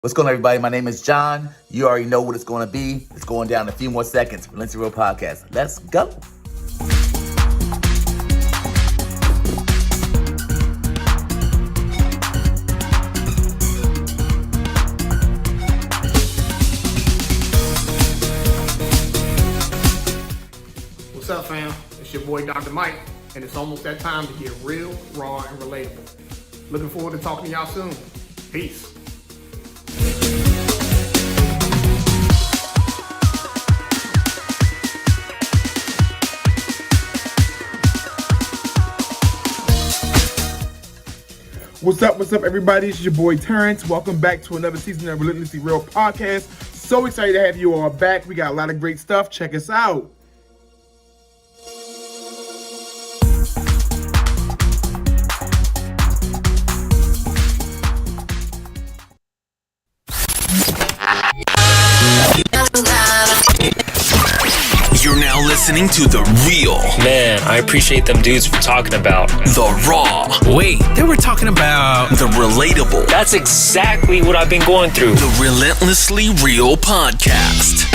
What's going on, everybody? My name is John. You already know what it's going to be. It's going down in a few more seconds. Relentlessly Real Podcast. Let's go. What's up, fam? It's your boy, Dr. Mike, and it's almost that time to get real, raw, and relatable. Looking forward to talking to y'all soon. Peace. What's up, everybody? It's your boy Terrence. Welcome back to another season of Relentlessly Real Podcast. So excited to have you all back. We got a lot of great stuff. Check us out. You're now listening to The Real. Man, I appreciate them dudes for talking about The Raw. Wait, they were talking about The Relatable. That's exactly what I've been going through. The Relentlessly Real Podcast.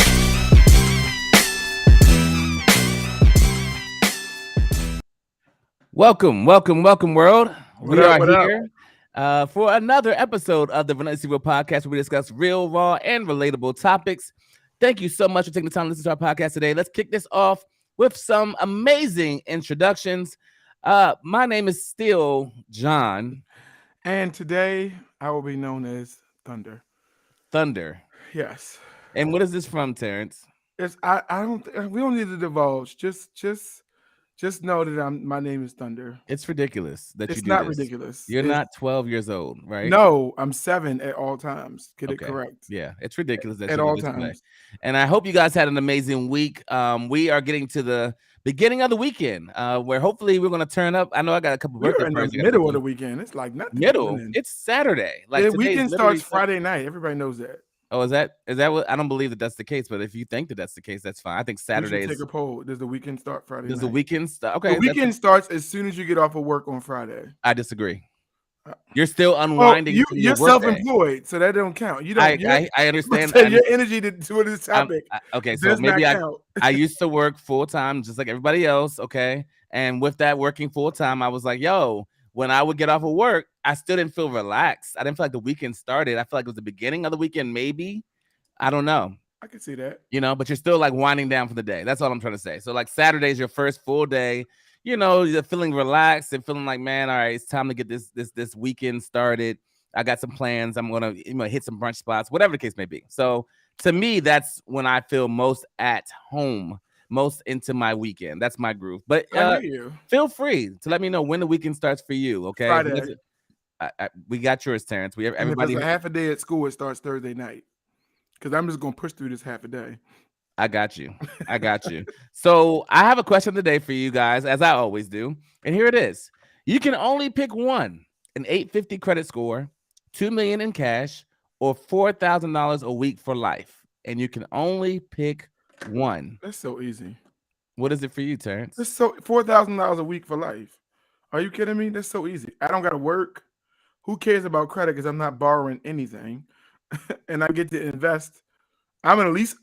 Welcome, world. We are What here for another episode of the Relentlessly Real Podcast, where we discuss real, raw, and relatable topics. Thank you so much for taking the time to listen to our podcast today. Let's kick this off with some amazing introductions. My name is still John. And today I will be known as Thunder. Thunder. Yes. And what is this from, Terrence? It's we don't need to divulge. Just know that my name is Thunder. It's ridiculous that It's you do not this. ridiculous. You're It's not 12 years old, right? No, I'm 7 at all times. Get it Okay. correct. Yeah, it's ridiculous that At you do all this way. times. And I hope you guys had an amazing week. We are getting to the beginning of the weekend, where hopefully we're going to turn up. I know I got a couple We're birthday in parties. the middle of the weekend. It's like nothing. Middle. It's Saturday. Like the today's weekend literally starts Friday night. Everybody knows that. Oh, is that what? I don't believe that that's the case, but if you think that that's the case, that's fine. I think We Saturday should is. take a poll. Does the weekend start Friday Does night? the weekend start? Okay, The weekend starts as soon as you get off of work on Friday. I disagree. You're still Well, unwinding. from you're your work day. self-employed, so that don't count. You don't. I understand. Your energy to this topic. Okay, so does maybe not count. I used to work full time just like everybody else. Okay, and with that working full time, I was like, yo, when I would get off of work, I still didn't feel relaxed. I didn't feel like the weekend started. I feel like it was the beginning of the weekend, maybe. I don't know. I can see that. But you're still like winding down for the day. That's all I'm trying to say. So like Saturday is your first full day. You're feeling relaxed and feeling like, man, all right, it's time to get this weekend started. I got some plans. I'm gonna hit some brunch spots, whatever the case may be. So to me, that's when I feel most at home, most into my weekend. That's my groove. But I hear you. feel free to let me know when the weekend starts for you. Okay, Friday. We got yours, Terrence. We have And if everybody. it's a half a day at school, it starts Thursday night. Because I'm just gonna push through this half a day. I got you. So I have a question today for you guys, as I always do. And here it is. You can only pick one: an 850 credit score, $2 million in cash, or $4,000 a week for life. And you can only pick one. That's so easy. What is it for you, Terrence? That's so $4,000 a week for life. Are you kidding me? That's so easy. I don't gotta work. Who cares about credit? Because I'm not borrowing anything, and I get to invest. I'm gonna at least.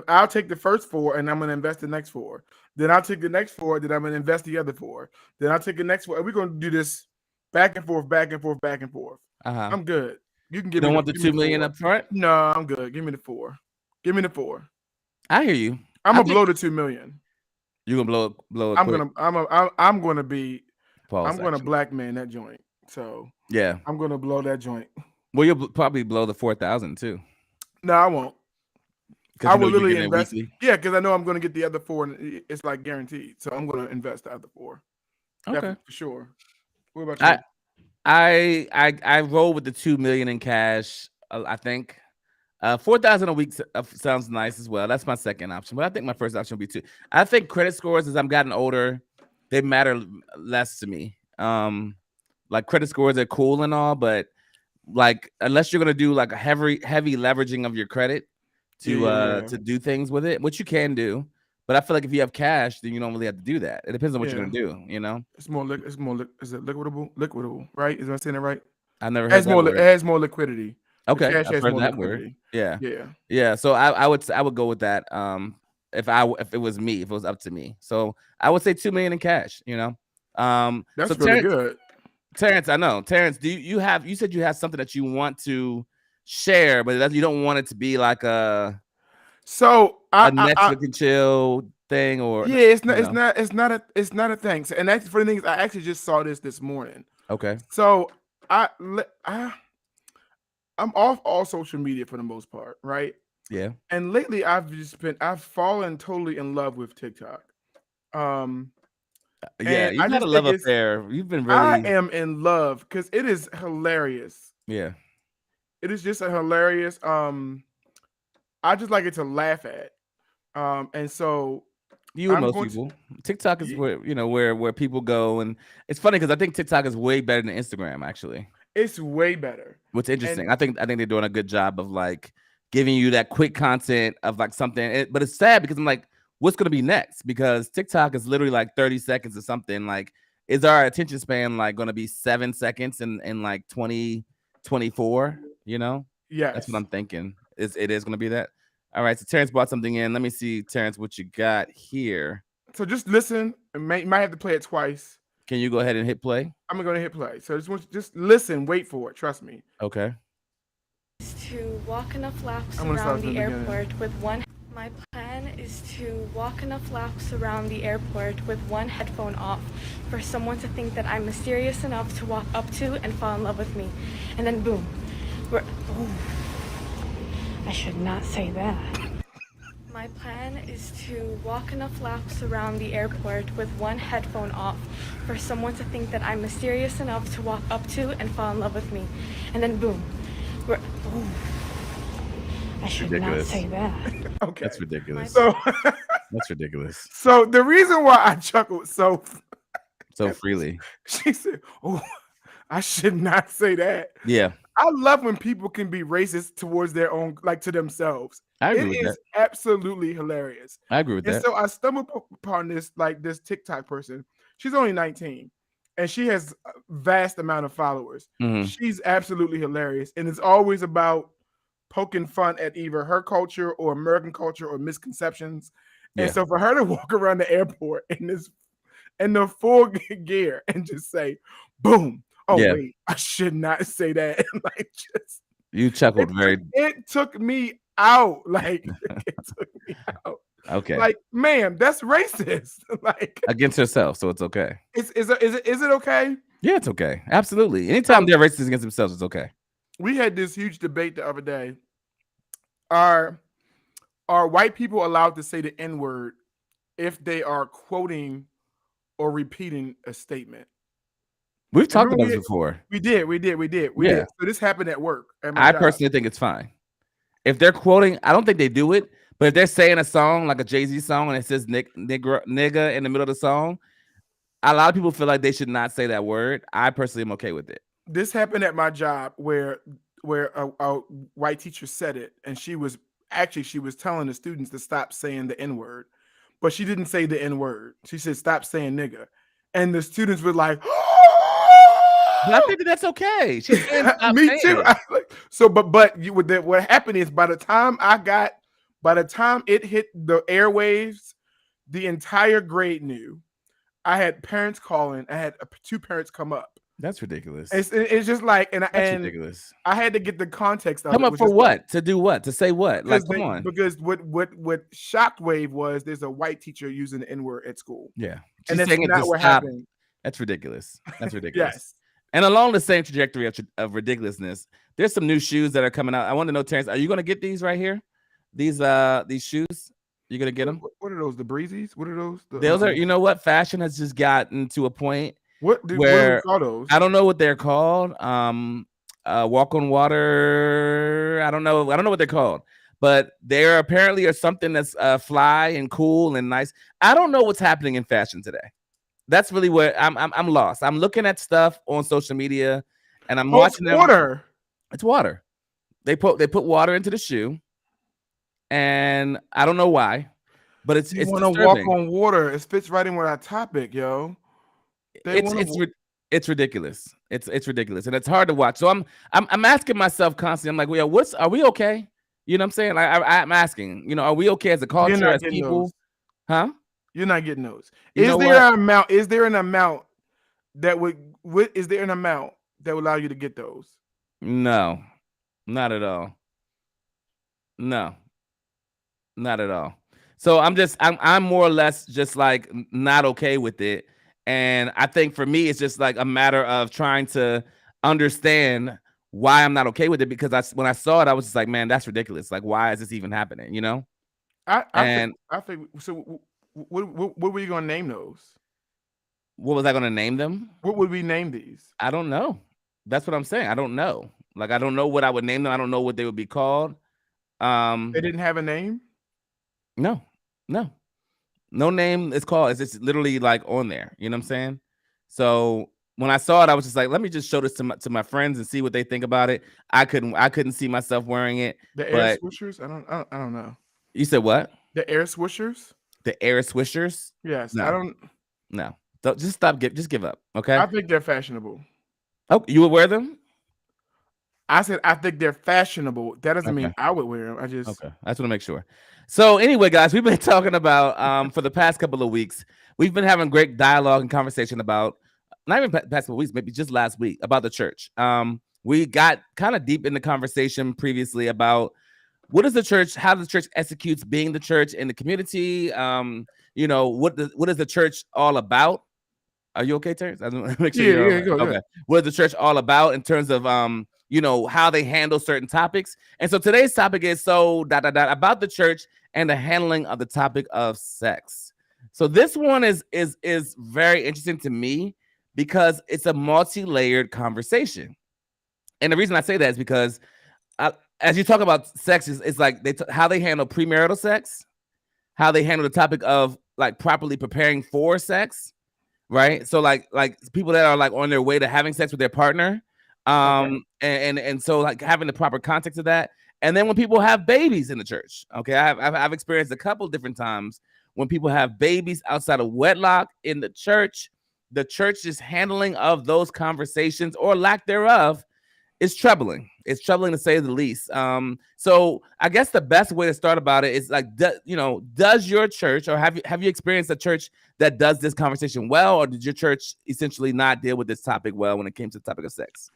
I'll take the first 4, and I'm gonna invest the next 4. Then I'll take the next 4. Then I'm gonna invest the other 4. Then I'll take the next 4. And we're gonna do this back and forth, back and forth, back and forth. Uh-huh. I'm good. You can You give don't me want the $2 million 4. up front? No, I'm good. Give me the 4. Give me the 4. I hear you. I'm I gonna think- blow the 2 million. You're gonna blow it I'm quick. gonna black man that joint. So Yeah. I'm gonna blow that joint. Well, you'll probably blow the 4,000 too. No, I won't. 'Cause I you know will you're literally getting it invest. weekly. Yeah, because I know I'm gonna get the other 4, and it's like guaranteed. So I'm gonna invest the other 4. Okay. Definitely, for sure. What about you? I roll with the 2 million in cash. I think 4,000 a week sounds nice as well. That's my second option, but I think my first option would be 2. I think credit scores, as I've gotten older, they matter less to me. Like credit scores are cool and all, but like unless you're gonna do like a heavy leveraging of your credit to do things with it, which you can do. But I feel like if you have cash, then you don't really have to do that. It depends on what you're gonna do. It's more. Is it liquidable? Liquidable, right? Is I saying it right? I never It heard has that more. It word. has more liquidity. Okay, cash I've has heard more that word. liquidity. Yeah, Yeah. yeah. So I would go with that. If it was me, if it was up to me, so I would say 2 million in cash. So That's really good. Terrence, I know. Terrence, you said you have something that you want to share, but you don't want it to be like a So Netflix and chill thing, or yeah, it's not a thing. So, and that's for the things I actually just saw this morning. okay, So I'm off all social media for the most part, right? yeah, And lately I've fallen totally in love with TikTok. yeah. And I You've had a just love think affair. You've been I really, am in love because it is hilarious. yeah. It is just a hilarious. I just like it to laugh at. And so You and I'm most going to. people. TikTok is where people go, and it's funny because I think TikTok is way better than Instagram. Actually, It's way better. what's And interesting, I think they're doing a good job of like giving you that quick content of like something. But it's sad because I'm like, what's gonna be next? Because TikTok is literally like 30 seconds or something. Like, is our attention span like gonna be 7 seconds in like 2024? That's what yes. I'm thinking. It is gonna be that. All right, so Terrence brought something in. Let me see, Terrence, what you got here. So just listen. And might have to play it twice. Can you go ahead and hit play? I'm gonna hit play. So just listen, wait for it. Trust me. Okay. To walk enough laps I'm gonna start around from the the beginning. airport with one. My plan is to walk enough laps around the airport with one headphone off for someone to think that I'm mysterious enough to walk up to and fall in love with me. And then boom. I should not say that. My plan is to walk enough laps around the airport with one headphone off for someone to think that I'm mysterious enough to walk up to and fall in love with me. And then boom. I should not Ridiculous. say that. Okay. That's ridiculous. So That's ridiculous. so the reason why I chuckled so Freely. she said, "Oh, I should not say that." Yeah. I love when people can be racist towards their own, like to themselves. I agree It with is that. absolutely hilarious. I agree with And that. so I stumbled upon this TikTok person. She's only 19 and she has a vast amount of followers. Mhm. She's absolutely hilarious. And it's always about poking fun at either her culture or American culture or misconceptions. And Yeah. so for her to walk around the airport in the full gear and just say, boom. Oh, Yeah. wait, I should not say that. Like, just You chuckled very it took me out. Like, it took me out. okay. Like, ma'am, that's racist. Like, Against herself, so it's okay. is it okay? Yeah, it's okay. Absolutely. Anytime they're racist against themselves, it's okay. We had this huge debate the other day. Are white people allowed to say the N-word if they are quoting or repeating a statement? We've talked Remember about this before. We did. Yeah. So this happened at work. At my I job. personally think it's fine. If they're quoting, I don't think they do it, but if they're saying a song like a Jay-Z song and it says nigga in the middle of the song, a lot of people feel like they should not say that word. I personally am okay with it. This happened at my job where a white teacher said it, and she was telling the students to stop saying the N-word, but she didn't say the N-word. She said stop saying nigga, and the students were like, But I think that's okay. She's saying stop me saying too. it. So, but what happened is by the time it hit the airwaves, the entire grade knew. I had parents calling. I had 2 parents come up. That's ridiculous. It's just like, That's ridiculous. I had to get the context of Come it. up for what? To do what? To say what? Like, come on. Because what shockwave was, there's a white teacher using the N-word at school. Yeah. And She's that's saying it not to what stop. happened. That's ridiculous. That's ridiculous. Yes. And along the same trajectory of ridiculousness, there's some new shoes that are coming out. I want to know, Terrence, are you going to get these right here? These shoes? You going to get them? What are those? The Breezes? What are those? Those are, you know what? Fashion has just gotten to a point what do we call those? I don't know what they're called. Walk on water. I don't know what they're called, but there apparently are something that's fly and cool and nice. I don't know what's happening in fashion today. That's really where I'm lost. I'm looking at stuff on social media and I'm watching them. Water. It's water. They put water into the shoe, and I don't know why, but it's want to walk on water. It fits right in with our topic, yo. It's ridiculous. It's ridiculous, and it's hard to watch. So I'm asking myself constantly. I'm like, well, are we okay? You know what I'm saying? I'm asking. Are we okay as a You're culture, not as getting people? those. Huh? You're not getting those. You Is know there what? an amount? Is there an amount that would? Is there an amount that would allow you to get those? No, not at all. No, not at all. So I'm more or less just like not okay with it. And I think for me, it's just like a matter of trying to understand why I'm not okay with it, because when I saw it, I was just like, man, that's ridiculous. Like, why is this even happening? And I think so. What were you gonna name those? what was I going to name them? What would we name these? I don't know. That's what I'm saying. I don't know. Like, I don't know what I would name them. I don't know what they would be called. They didn't have a name. No, no. No name is called. It's just literally like on there. You know what I'm saying? So when I saw it, I was just like, let me just show this to my friends and see what they think about it. I couldn't see myself wearing it. The air But swishers. I don't know. you said what? The air swishers. The air swishers? Yes. No. I don't. No. Don't, just stop. Just give up. Okay. I think they're fashionable. Oh, you would wear them? I said I think they're fashionable. That doesn't mean Okay. I would wear them. I just Okay. I just want to make sure. So anyway, guys, we've been talking about for the past couple of weeks. We've been having great dialogue and conversation about, not even past couple of weeks, maybe just last week, about the church. We got kind of deep in the conversation previously about what is the church, how the church executes being the church in the community. What is the church all about? Are you okay, Terrence? I want to make sure you're all right. go, Okay. yeah. What is the church all about in terms of how they handle certain topics? And so today's topic is about the church and the handling of the topic of sex. So this one is very interesting to me because it's a multi-layered conversation. And the reason I say that is because as you talk about sex, it's like how they handle premarital sex, how they handle the topic of like properly preparing for sex, right? So like people that are like on their way to having sex with their partner, and so like having the proper context of that. And then when people have babies in the church, okay, I've experienced a couple different times when people have babies outside of wedlock in the church's handling of those conversations or lack thereof is troubling. It's troubling to say the least. So I guess the best way to start about it is like, does your church, or have you experienced a church that does this conversation well, or did your church essentially not deal with this topic well when it came to the topic of sex?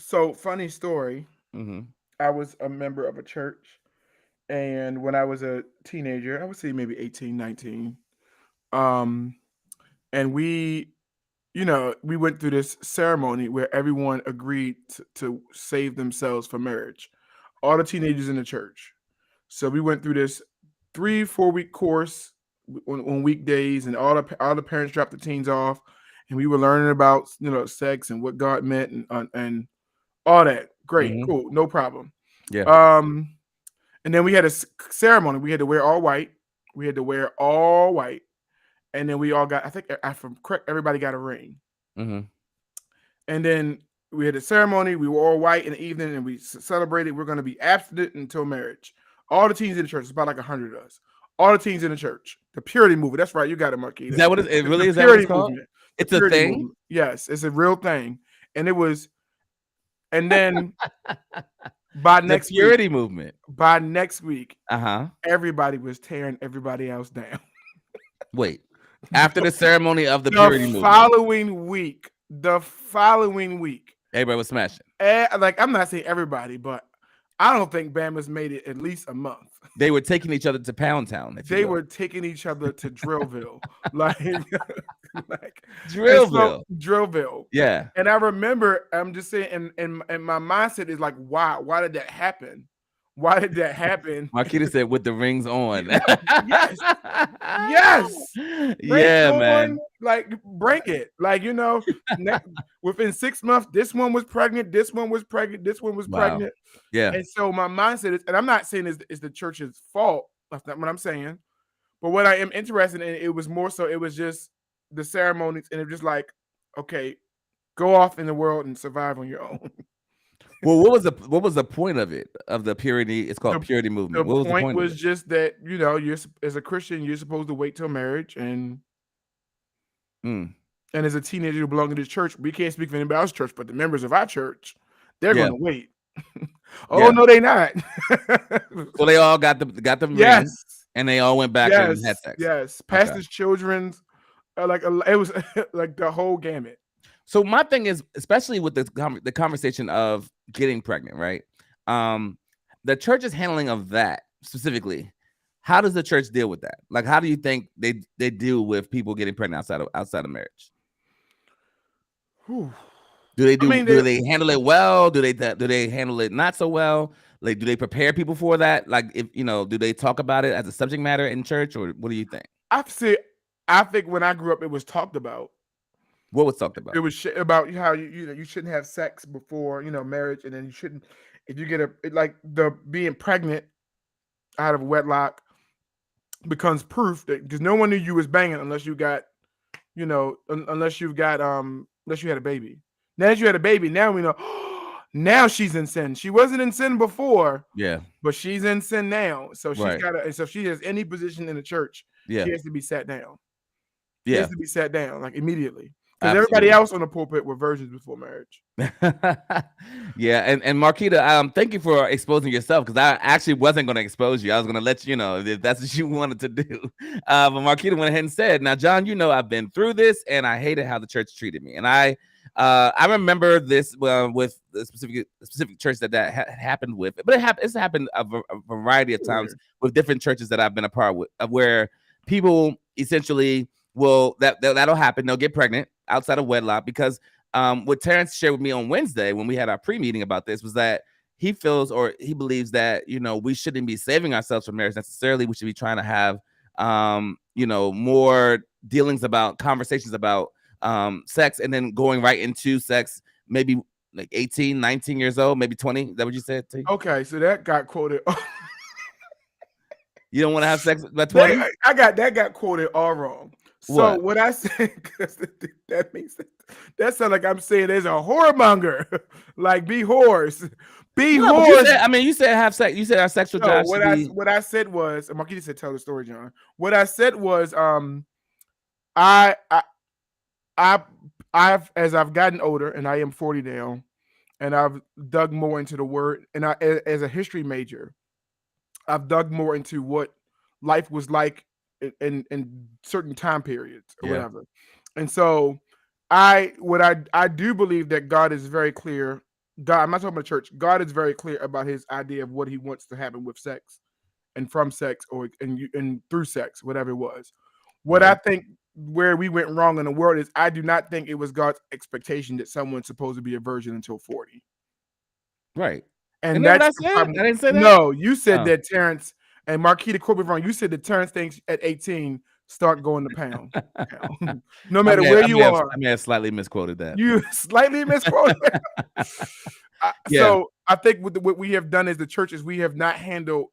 So funny story. Mm-hmm. I was a member of a church, and when I was a teenager, I would say maybe 18, 19, and we went through this ceremony where everyone agreed to save themselves for marriage, all the teenagers in the church. So we went through this 3-4 week course on weekdays, and all the parents dropped the teens off, and we were learning about sex and what God meant and all that. Great, Mm-hmm. cool, no problem. Yeah. And then we had a ceremony. We had to wear all white. And then we all got, I think, if I'm correct, everybody got a ring. Mm-hmm. And then we had a ceremony. We were all white in the evening, and we celebrated. We're going to be abstinent until marriage. All the teens in the church, it's about like 100 of us. All the teens in the church. The purity movement. That's right. You got it, Marquis. Is that what it really is? The That what it's purity called? movement. It's a thing. Movement. Yes, it's a real thing. And it was, and then by next the purity movement. By next week, Uh-huh. everybody was tearing everybody else down. Wait. After the ceremony of the purity movement. The following week, Everybody was smashing. I'm not saying everybody, but I don't think Bama's made it at least a month. They were taking each other to Pound Town. They were taking each other to Drillville. like Drillville. Drillville. Yeah. And I remember, I'm just saying, and my mindset is like, wow, why did that happen? Why did that happen? Marquita said with the rings on. Yes. Yeah, man. Like, bring it. Like, within 6 months, this one was pregnant. This one was pregnant. This one was pregnant. Yeah. And so my mindset is, and I'm not saying it's the church's fault. That's not what I'm saying. But what I am interested in, it was more so, it was just the ceremonies, and it was just like, okay, go off in the world and survive on your own. Well, what was the point of it, of the purity? It's called purity movement. The What was point the point was just that, you're, as a Christian, you're supposed to wait till marriage, and Mm. And as a teenager who belonged to this church, we can't speak for anybody else's church, but the members of our church, they're Yeah. going to wait. Yeah. No, they not. So they all got the ring, Yes. and they all went back and had sex. Yes. Okay. Pastors' children's, it was like the whole gamut. So my thing is, especially with the conversation of getting pregnant, right? The church's handling of that specifically. How does the church deal with that? Like, how do you think they deal with people getting pregnant outside of marriage? Whew. Do they handle it well? Do they handle it not so well? Like, do they prepare people for that? Like, if do they talk about it as a subject matter in church, or what do you think? I think when I grew up, it was talked about. What was talked about? It was about how you shouldn't have sex before marriage, and then you shouldn't, if you get the being pregnant out of wedlock becomes proof that, because no one knew you was banging unless you got unless you had a baby. Now that you had a baby, now we know. Now she's in sin. She wasn't in sin before. Yeah, but she's in sin now. So she's Right. got to. And so if she has any position in the church, yeah, she has to be sat down. She yeah. has to be sat down, like immediately. Because Absolutely. everybody else on the pulpit were virgins before marriage. Yeah, and Marquita, thank you for exposing yourself, because I actually wasn't going to expose you. I was going to let you know if that's what you wanted to do. But Marquita went ahead and said, "Now, John, I've been through this, and I hated how the church treated me." And I remember this with the specific church that happened with, but it's happened a variety of times with different churches that I've been a part of, where people essentially that'll happen. They'll get pregnant outside of wedlock, because what Terrence shared with me on Wednesday when we had our pre-meeting about this was that he feels, or he believes, that we shouldn't be saving ourselves from marriage necessarily. We should be trying to have more conversations about sex, and then going right into sex, maybe like 18, 19 years old, maybe 20. Is that what you said, T? Okay, so that got quoted. You don't want to have sex by 20? That got quoted all wrong. So what I said, because that makes sense. That sounds like I'm saying there's a whoremonger. Like, be whores. Be whores. You said have sex. You said our sexual drive should be... What I said was, Marquita said, tell the story, John. What I said was, I've as I've gotten older, and I am 40 now, and I've dug more into the word, and as a history major, I've dug more into what life was like in certain time periods or whatever. And so I do believe that God is very clear. God, I'm not talking about church. God is very clear about his idea of what he wants to happen with sex and from sex, and through sex, whatever it was. What I think where we went wrong in the world is, I do not think it was God's expectation that someone's supposed to be a virgin until 40. Right. And that's what I said? I didn't say that. No, you said that Terrence, and Marquita, quote me wrong. You said that Terrence thinks at 18 start going to pound. No matter where you are. I may have slightly misquoted that. You slightly misquoted. So I think what we have done as the church is we have not handled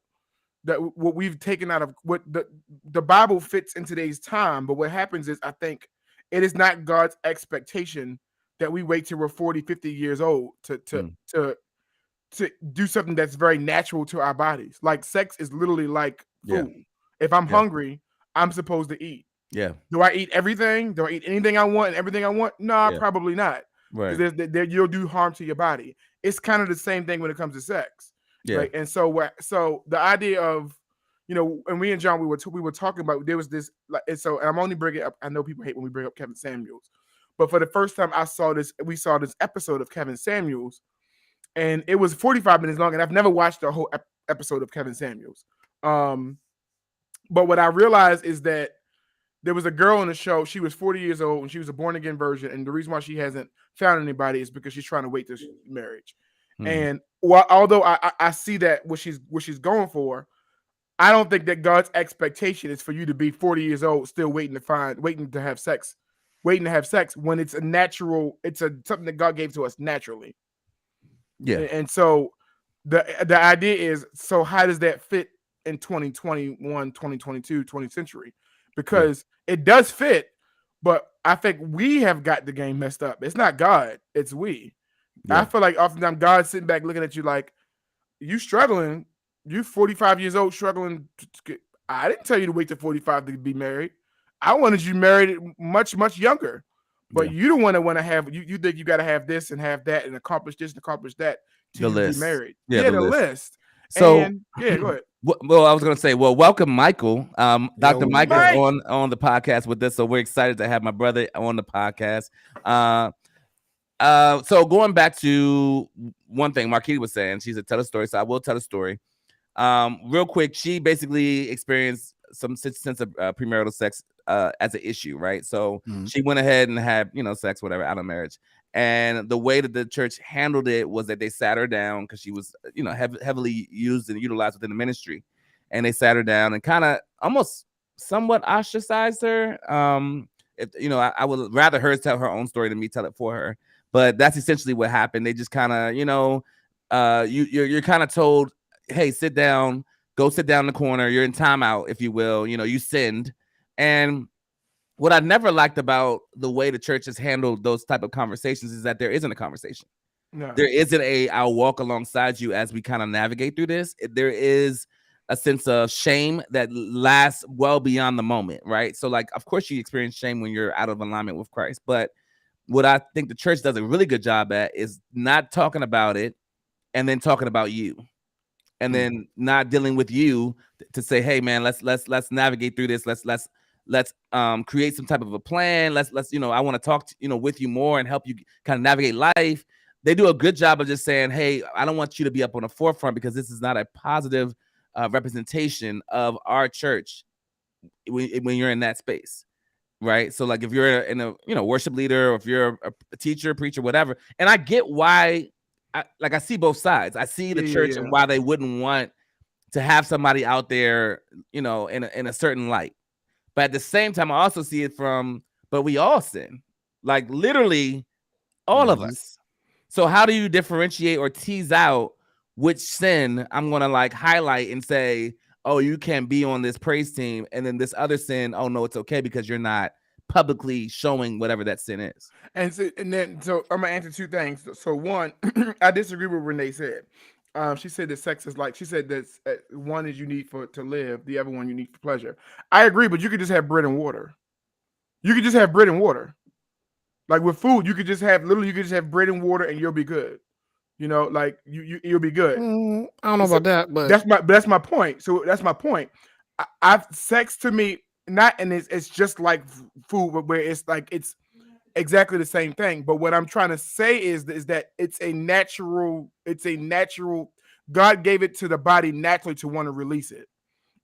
that, what we've taken out of what the Bible fits in today's time. But what happens is, I think it is not God's expectation that we wait till we're 40, 50 years old to do something that's very natural to our bodies. Like, sex is literally like food. If I'm hungry, I'm supposed to eat. Yeah. Do I eat everything? Do I eat anything I want and everything I want? No, probably not. Right. Because you'll do harm to your body. It's kind of the same thing when it comes to sex. Yeah. Right? And so the idea of, and we and John, we were talking about, there was this, and I'm only bringing up, I know people hate when we bring up Kevin Samuels, but for the first time we saw this episode of Kevin Samuels, and it was 45 minutes long, and I've never watched the whole episode of Kevin Samuels. But what I realized is that there was a girl on the show. She was 40 years old, and she was a born-again virgin, and the reason why she hasn't found anybody is because she's trying to wait this marriage. And although I see that what she's going for, I don't think that God's expectation is for you to be 40 years old still waiting to have sex when it's a natural, something that God gave to us naturally. Yeah. And so the idea is, so how does that fit in 2021, 2022, 20th century? Because it does fit, but I think we have got the game messed up. It's not God, it's we. I feel like oftentimes God's sitting back looking at you like, you struggling, you 45 years old struggling. I didn't tell you to wait till 45 to be married. I wanted you married much younger. But Yeah. you don't want to have you think you got to have this and have that and accomplish this and accomplish that The till you list. remarried. Yeah, Yeah, the the list. list. So And yeah, go ahead. well, I was gonna say, well, welcome, Michael. Dr. Yo. Mike is Mike. on the podcast with us, so we're excited to have my brother on the podcast. So going back to one thing Marquita was saying, she said, tell a story. So I will tell a story. Real quick, she basically experienced some sense of premarital sex as an issue, right? So she went ahead and had, sex, whatever, out of marriage. And the way that the church handled it was that they sat her down because she was, heavily used and utilized within the ministry. And they sat her down and kind of almost somewhat ostracized her. I would rather her tell her own story than me tell it for her. But that's essentially what happened. They just kind of, you're kind of told, hey, sit down, go sit down in the corner. You're in timeout, if you will. You sinned. And what I never liked about the way the church has handled those type of conversations is that there isn't a conversation. No. There isn't I'll walk alongside you as we kind of navigate through this. There is a sense of shame that lasts well beyond the moment, right? So, like, of course you experience shame when you're out of alignment with Christ. But what I think the church does a really good job at is not talking about it and then talking about you. And then not dealing with you to say, hey man, let's navigate through this. Let's create some type of a plan. Let's I want to talk with you more and help you kind of navigate life. They do a good job of just saying, hey, I don't want you to be up on the forefront because this is not a positive representation of our church when you're in that space. Right. So like if you're in a worship leader or if you're a teacher, preacher, whatever. And I get why I see both sides. I see the church and why they wouldn't want to have somebody out there, in a certain light. But at the same time, I also see it but we all sin, like literally all of us. So how do you differentiate or tease out which sin I'm going to like highlight and say, oh, you can't be on this praise team. And then this other sin, oh no, it's okay because you're not publicly showing whatever that sin is. And so I'm gonna answer two things. So one, I disagree with what Renee said. She said that sex is she said that one is you need to live, the other one you need for pleasure. I agree, but you could just have bread and water. You could just have bread and water. Like with food, you could just have bread and water and you'll be good. You'll be good. I don't know about that, but that's my point. So that's my point. Sex to me, it's just like food, where it's exactly the same thing. But what I'm trying to say is that it's a natural. God gave it to the body naturally to want to release it,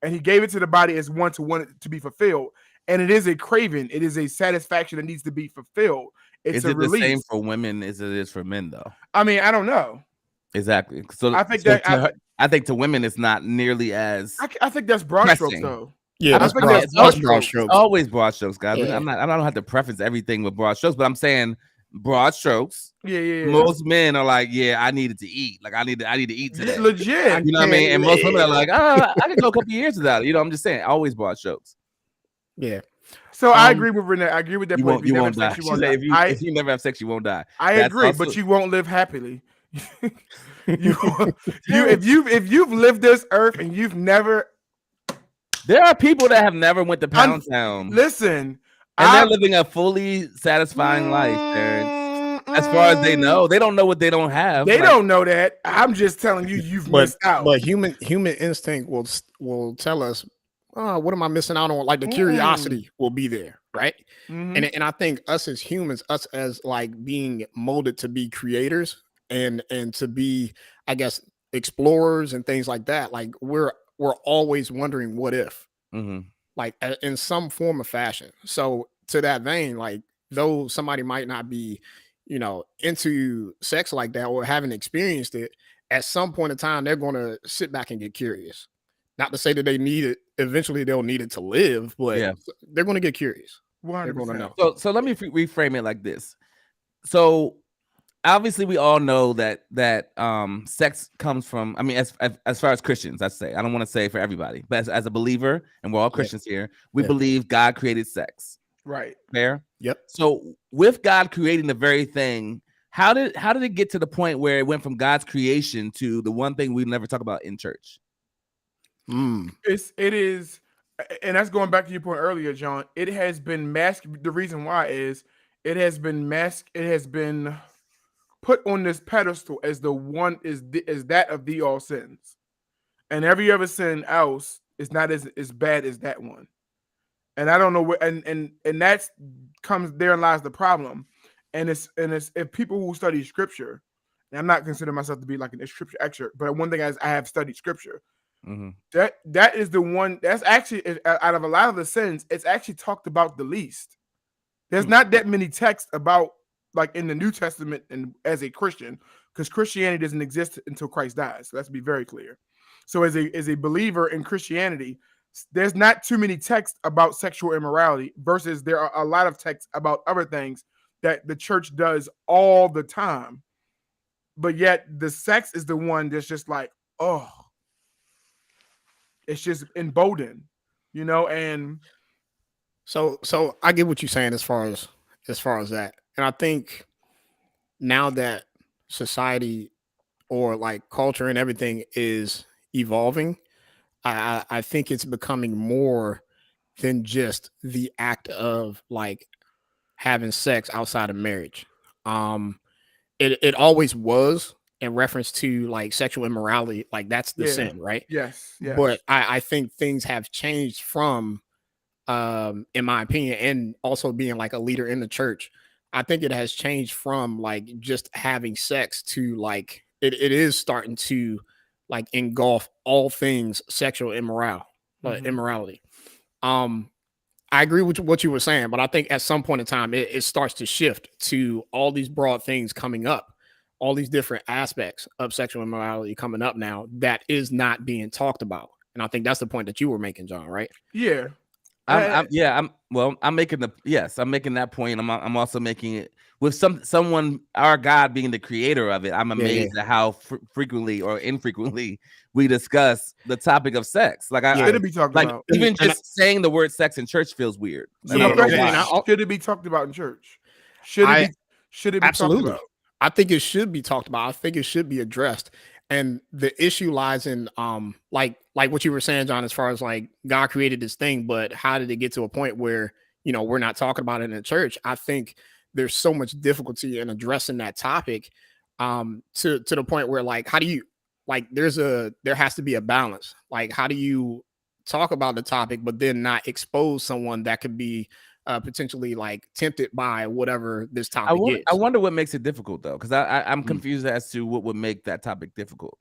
and He gave it to the body as one to want it to be fulfilled. And it is a craving. It is a satisfaction that needs to be fulfilled. It's the same for women as it is for men, though? I mean, I don't know. Exactly. So I think I think to women it's not nearly as. I think that's broad strokes, though. Yeah, that's broad strokes. It's always broad strokes, guys. Yeah. I don't have to preface everything with broad strokes, but I'm saying broad strokes. Yeah. Most men are like, yeah, I needed to eat. Like I need to eat today. Legit. You know what I mean? And most women are like, I can go a couple years without it. I'm just saying, always broad strokes. Yeah. So I agree with Renee. I agree with that point. You won't die. If you never have sex, you won't die. I agree, but you won't live happily. If you've lived this earth and you've never. There are people that have never went to Pound Town. Listen, and they're living a fully satisfying life, Terrence. As far as they know, they don't know what they don't have. They don't know that. I'm just telling you, you've missed out. But human instinct will tell us, oh, what am I missing out on? Like the curiosity will be there, right? And I think us as humans, us as like being molded to be creators and to be, I guess, explorers and things like that. Like we're always wondering what if, like in some form of fashion. So to that vein, like though somebody might not be, into sex like that or haven't experienced it, at some point in time, they're going to sit back and get curious. Not to say that they need it. Eventually, they'll need it to live, but they're going to get curious. 100%. They're going to know. So let me reframe it like this. So obviously, we all know that sex comes from. I mean, as far as Christians, I say I don't want to say for everybody, but as a believer, and we're all Christians here, we believe God created sex. Right. Fair. Yep. So with God creating the very thing, how did it get to the point where it went from God's creation to the one thing we never talk about in church? It is And that's going back to your point earlier, John. It has been masked. The reason why is it has been masked. It has been put on this pedestal as the one is that of the all sins, and every other sin else is not as bad as that one. And I don't know where, and that's comes therein lies the problem. And it's if people who study scripture, and I'm not considering myself to be like a scripture expert, but one thing is I have studied scripture. That is the one that's actually out of a lot of the sins, it's actually talked about the least. There's not that many texts about like in the New Testament and as a Christian, because Christianity doesn't exist until Christ dies. So let's be very clear. So as a believer in Christianity, there's not too many texts about sexual immorality versus there are a lot of texts about other things that the church does all the time. But yet the sex is the one that's just like, oh, it's just emboldened, and So I get what you're saying as far as that. And I think now that society or like culture and everything is evolving, I think it's becoming more than just the act of like having sex outside of marriage. It always was in reference to like sexual immorality, like that's the sin, right? Yes. But I think things have changed from in my opinion, and also being like a leader in the church, I think it has changed from like just having sex to like it is starting to like engulf all things sexual immorality. I agree with what you were saying, but I think at some point in time it starts to shift to all these broad things coming up, all these different aspects of sexual immorality coming up now that is not being talked about. And I think that's the point that you were making, John, right? Yeah. I'm making that point. I'm also making it with someone, our God being the creator of it. I'm amazed at how frequently or infrequently we discuss the topic of sex. Like should it be talked about? Even just saying the word sex in church feels weird. So should it be talked about in church? Should it be absolutely talked about? I think it should be talked about. I think it should be addressed. And the issue lies in like what you were saying, John, as far as like God created this thing, but how did it get to a point where we're not talking about it in the church? I think there's so much difficulty in addressing that topic to the point where like how do you like there has to be a balance. Like how do you talk about the topic but then not expose someone that could be potentially like tempted by whatever this topic is? I wonder what makes it difficult though, because I'm confused as to what would make that topic difficult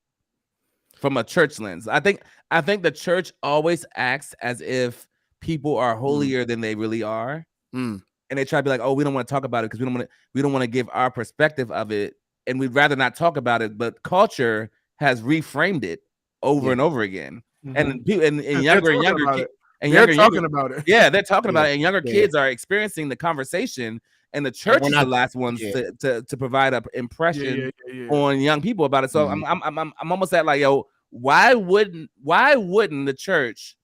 from a church lens. I think the church always acts as if people are holier than they really are, and they try to be like, oh, we don't want to talk about it because we don't want to give our perspective of it, and we'd rather not talk about it. But culture has reframed it over and over again, and younger and younger kids. And they're talking about it. Yeah, they're talking about it. And younger kids are experiencing the conversation. And the church is the last ones to provide an impression on young people about it. So I'm almost at like, yo, why wouldn't the church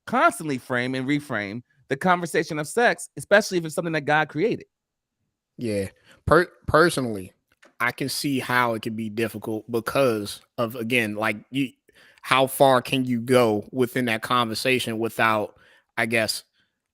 constantly frame and reframe the conversation of sex, especially if it's something that God created? Yeah. Personally, I can see how it can be difficult because of, again, like how far can you go within that conversation without, I guess,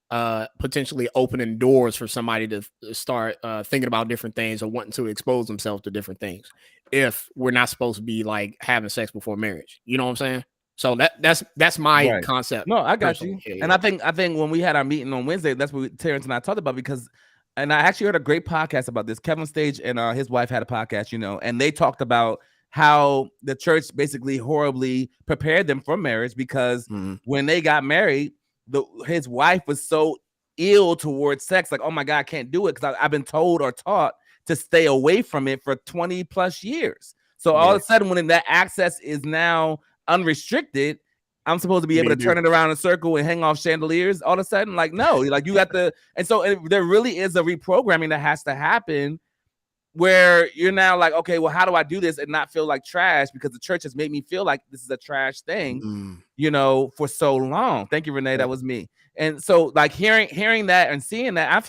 potentially opening doors for somebody to start thinking about different things or wanting to expose themselves to different things if we're not supposed to be like having sex before marriage. You know what I'm saying? So that's my concept. No, I got you. Yeah. And I think when we had our meeting on Wednesday, that's what Terrence and I talked about, and I actually heard a great podcast about this. Kevin Stage and his wife had a podcast, and they talked about how the church basically horribly prepared them for marriage because when they got married, his wife was so ill towards sex, like, oh my God, I can't do it because I've been told or taught to stay away from it for 20 plus years. So all of a sudden, when that access is now unrestricted, I'm supposed to be able to turn it around in a circle and hang off chandeliers. All of a sudden, like, no, like you got to, and so there really is a reprogramming that has to happen where you're now like, okay, well, how do I do this and not feel like trash? Because the church has made me feel like this is a trash thing, for so long. Thank you, Renee. That was me. And so like hearing that and seeing that,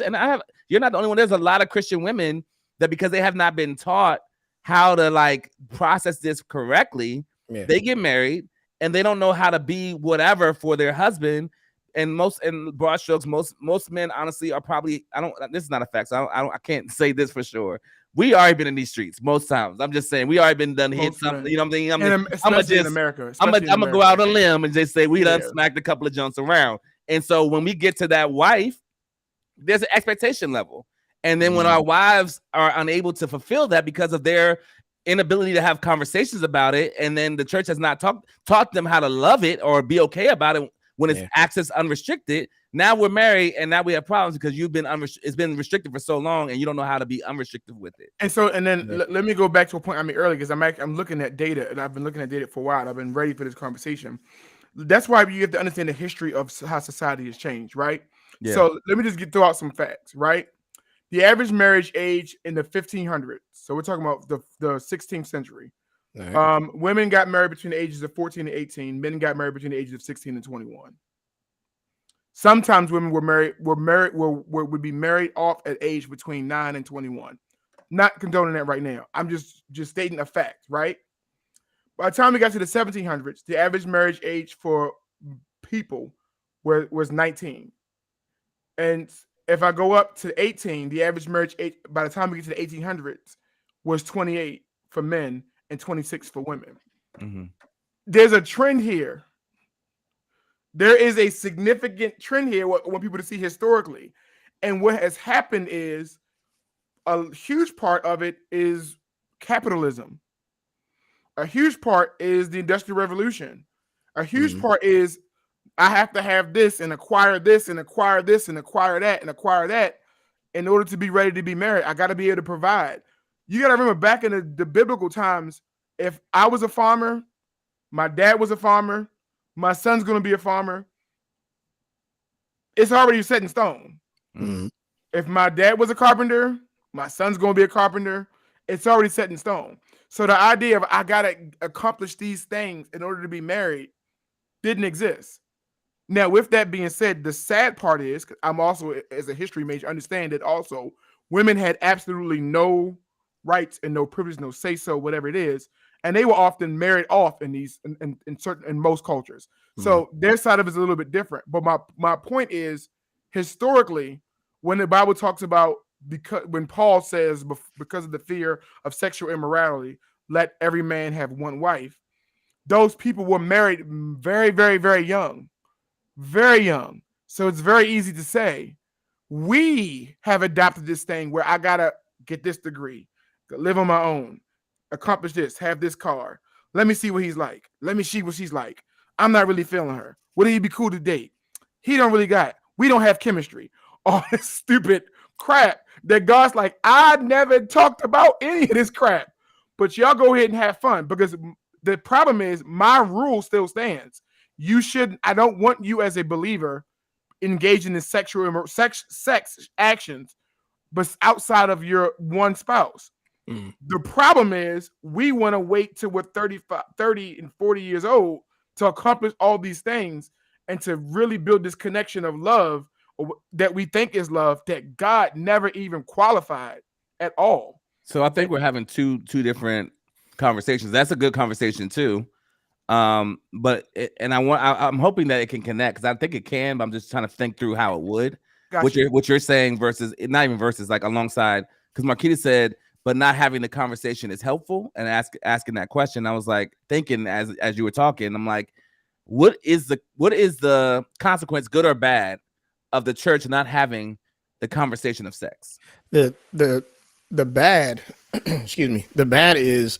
you're not the only one. There's a lot of Christian women that because they have not been taught how to like process this correctly, they get married and they don't know how to be whatever for their husband. And in broad strokes, most men honestly are probably, this is not a fact, so I can't say this for sure. We already been in these streets most times. I'm just saying we already been done hit something. You know what I'm saying? Especially in America. I'm gonna go out on a limb and just say we done smacked a couple of junks around. And so when we get to that wife, there's an expectation level. And then when our wives are unable to fulfill that because of their inability to have conversations about it, and then the church has not taught them how to love it or be okay about it when it's access unrestricted. Now we're married, and now we have problems because it's been restricted for so long, and you don't know how to be unrestricted with it. And then let me go back to a point I made earlier, because I'm looking at data, and I've been looking at data for a while. And I've been ready for this conversation. That's why you have to understand the history of how society has changed, right? Yeah. So let me just throw out some facts, right? The average marriage age in the 1500s. So we're talking about the 16th century. Right. Women got married between the ages of 14 and 18. Men got married between the ages of 16 and 21. Sometimes women would be married off at age between 9 and 21. Not condoning that right now. I'm just stating a fact, right? By the time we got to the 1700s, the average marriage age for people was 19. And if I go up to 18, the average marriage age by the time we get to the 1800s was 28 for men and 26 for women. Mm-hmm. There's a trend here. There is a significant trend here. What I want people to see historically. And what has happened is a huge part of it is capitalism. A huge part is the Industrial Revolution. A huge part is I have to have this and acquire this and acquire this and acquire that and acquire that in order to be ready to be married. I got to be able to provide. You got to remember back in the biblical times, if I was a farmer, my dad was a farmer, my son's going to be a farmer, it's already set in stone. Mm-hmm. If my dad was a carpenter, my son's going to be a carpenter, it's already set in stone. So the idea of I got to accomplish these things in order to be married didn't exist. Now, with that being said, the sad part is, I'm also, as a history major, understand that also women had absolutely no rights and no privilege, no say-so, whatever it is. And they were often married off in most cultures. Mm-hmm. So their side of it is a little bit different. But my point is, historically, when the Bible talks about, when Paul says, because of the fear of sexual immorality, let every man have one wife, those people were married very, very, very young. Very young. So it's very easy to say, we have adopted this thing where I got to get this degree, live on my own, accomplish this, have this car. Let me see what he's like. Let me see what she's like. I'm not really feeling her. Would he be cool to date? He don't really got it. We don't have chemistry. All this stupid crap that God's like, I never talked about any of this crap. But y'all go ahead and have fun, because the problem is my rule still stands. You shouldn't. I don't want you as a believer engaging in sex actions, but outside of your one spouse. Mm. The problem is we want to wait till we're 30 and 40 years old to accomplish all these things and to really build this connection of love that we think is love that God never even qualified at all. So I think we're having two different conversations. That's a good conversation too. I'm hoping that it can connect, because I think it can, but I'm just trying to think through how it would. Gotcha. What you're saying versus not even versus, like alongside, because Marquita said, but not having the conversation is helpful, and asking that question. I was like thinking as you were talking, I'm like, what is the consequence, good or bad, of the church not having the conversation of sex? The bad, excuse me, the bad is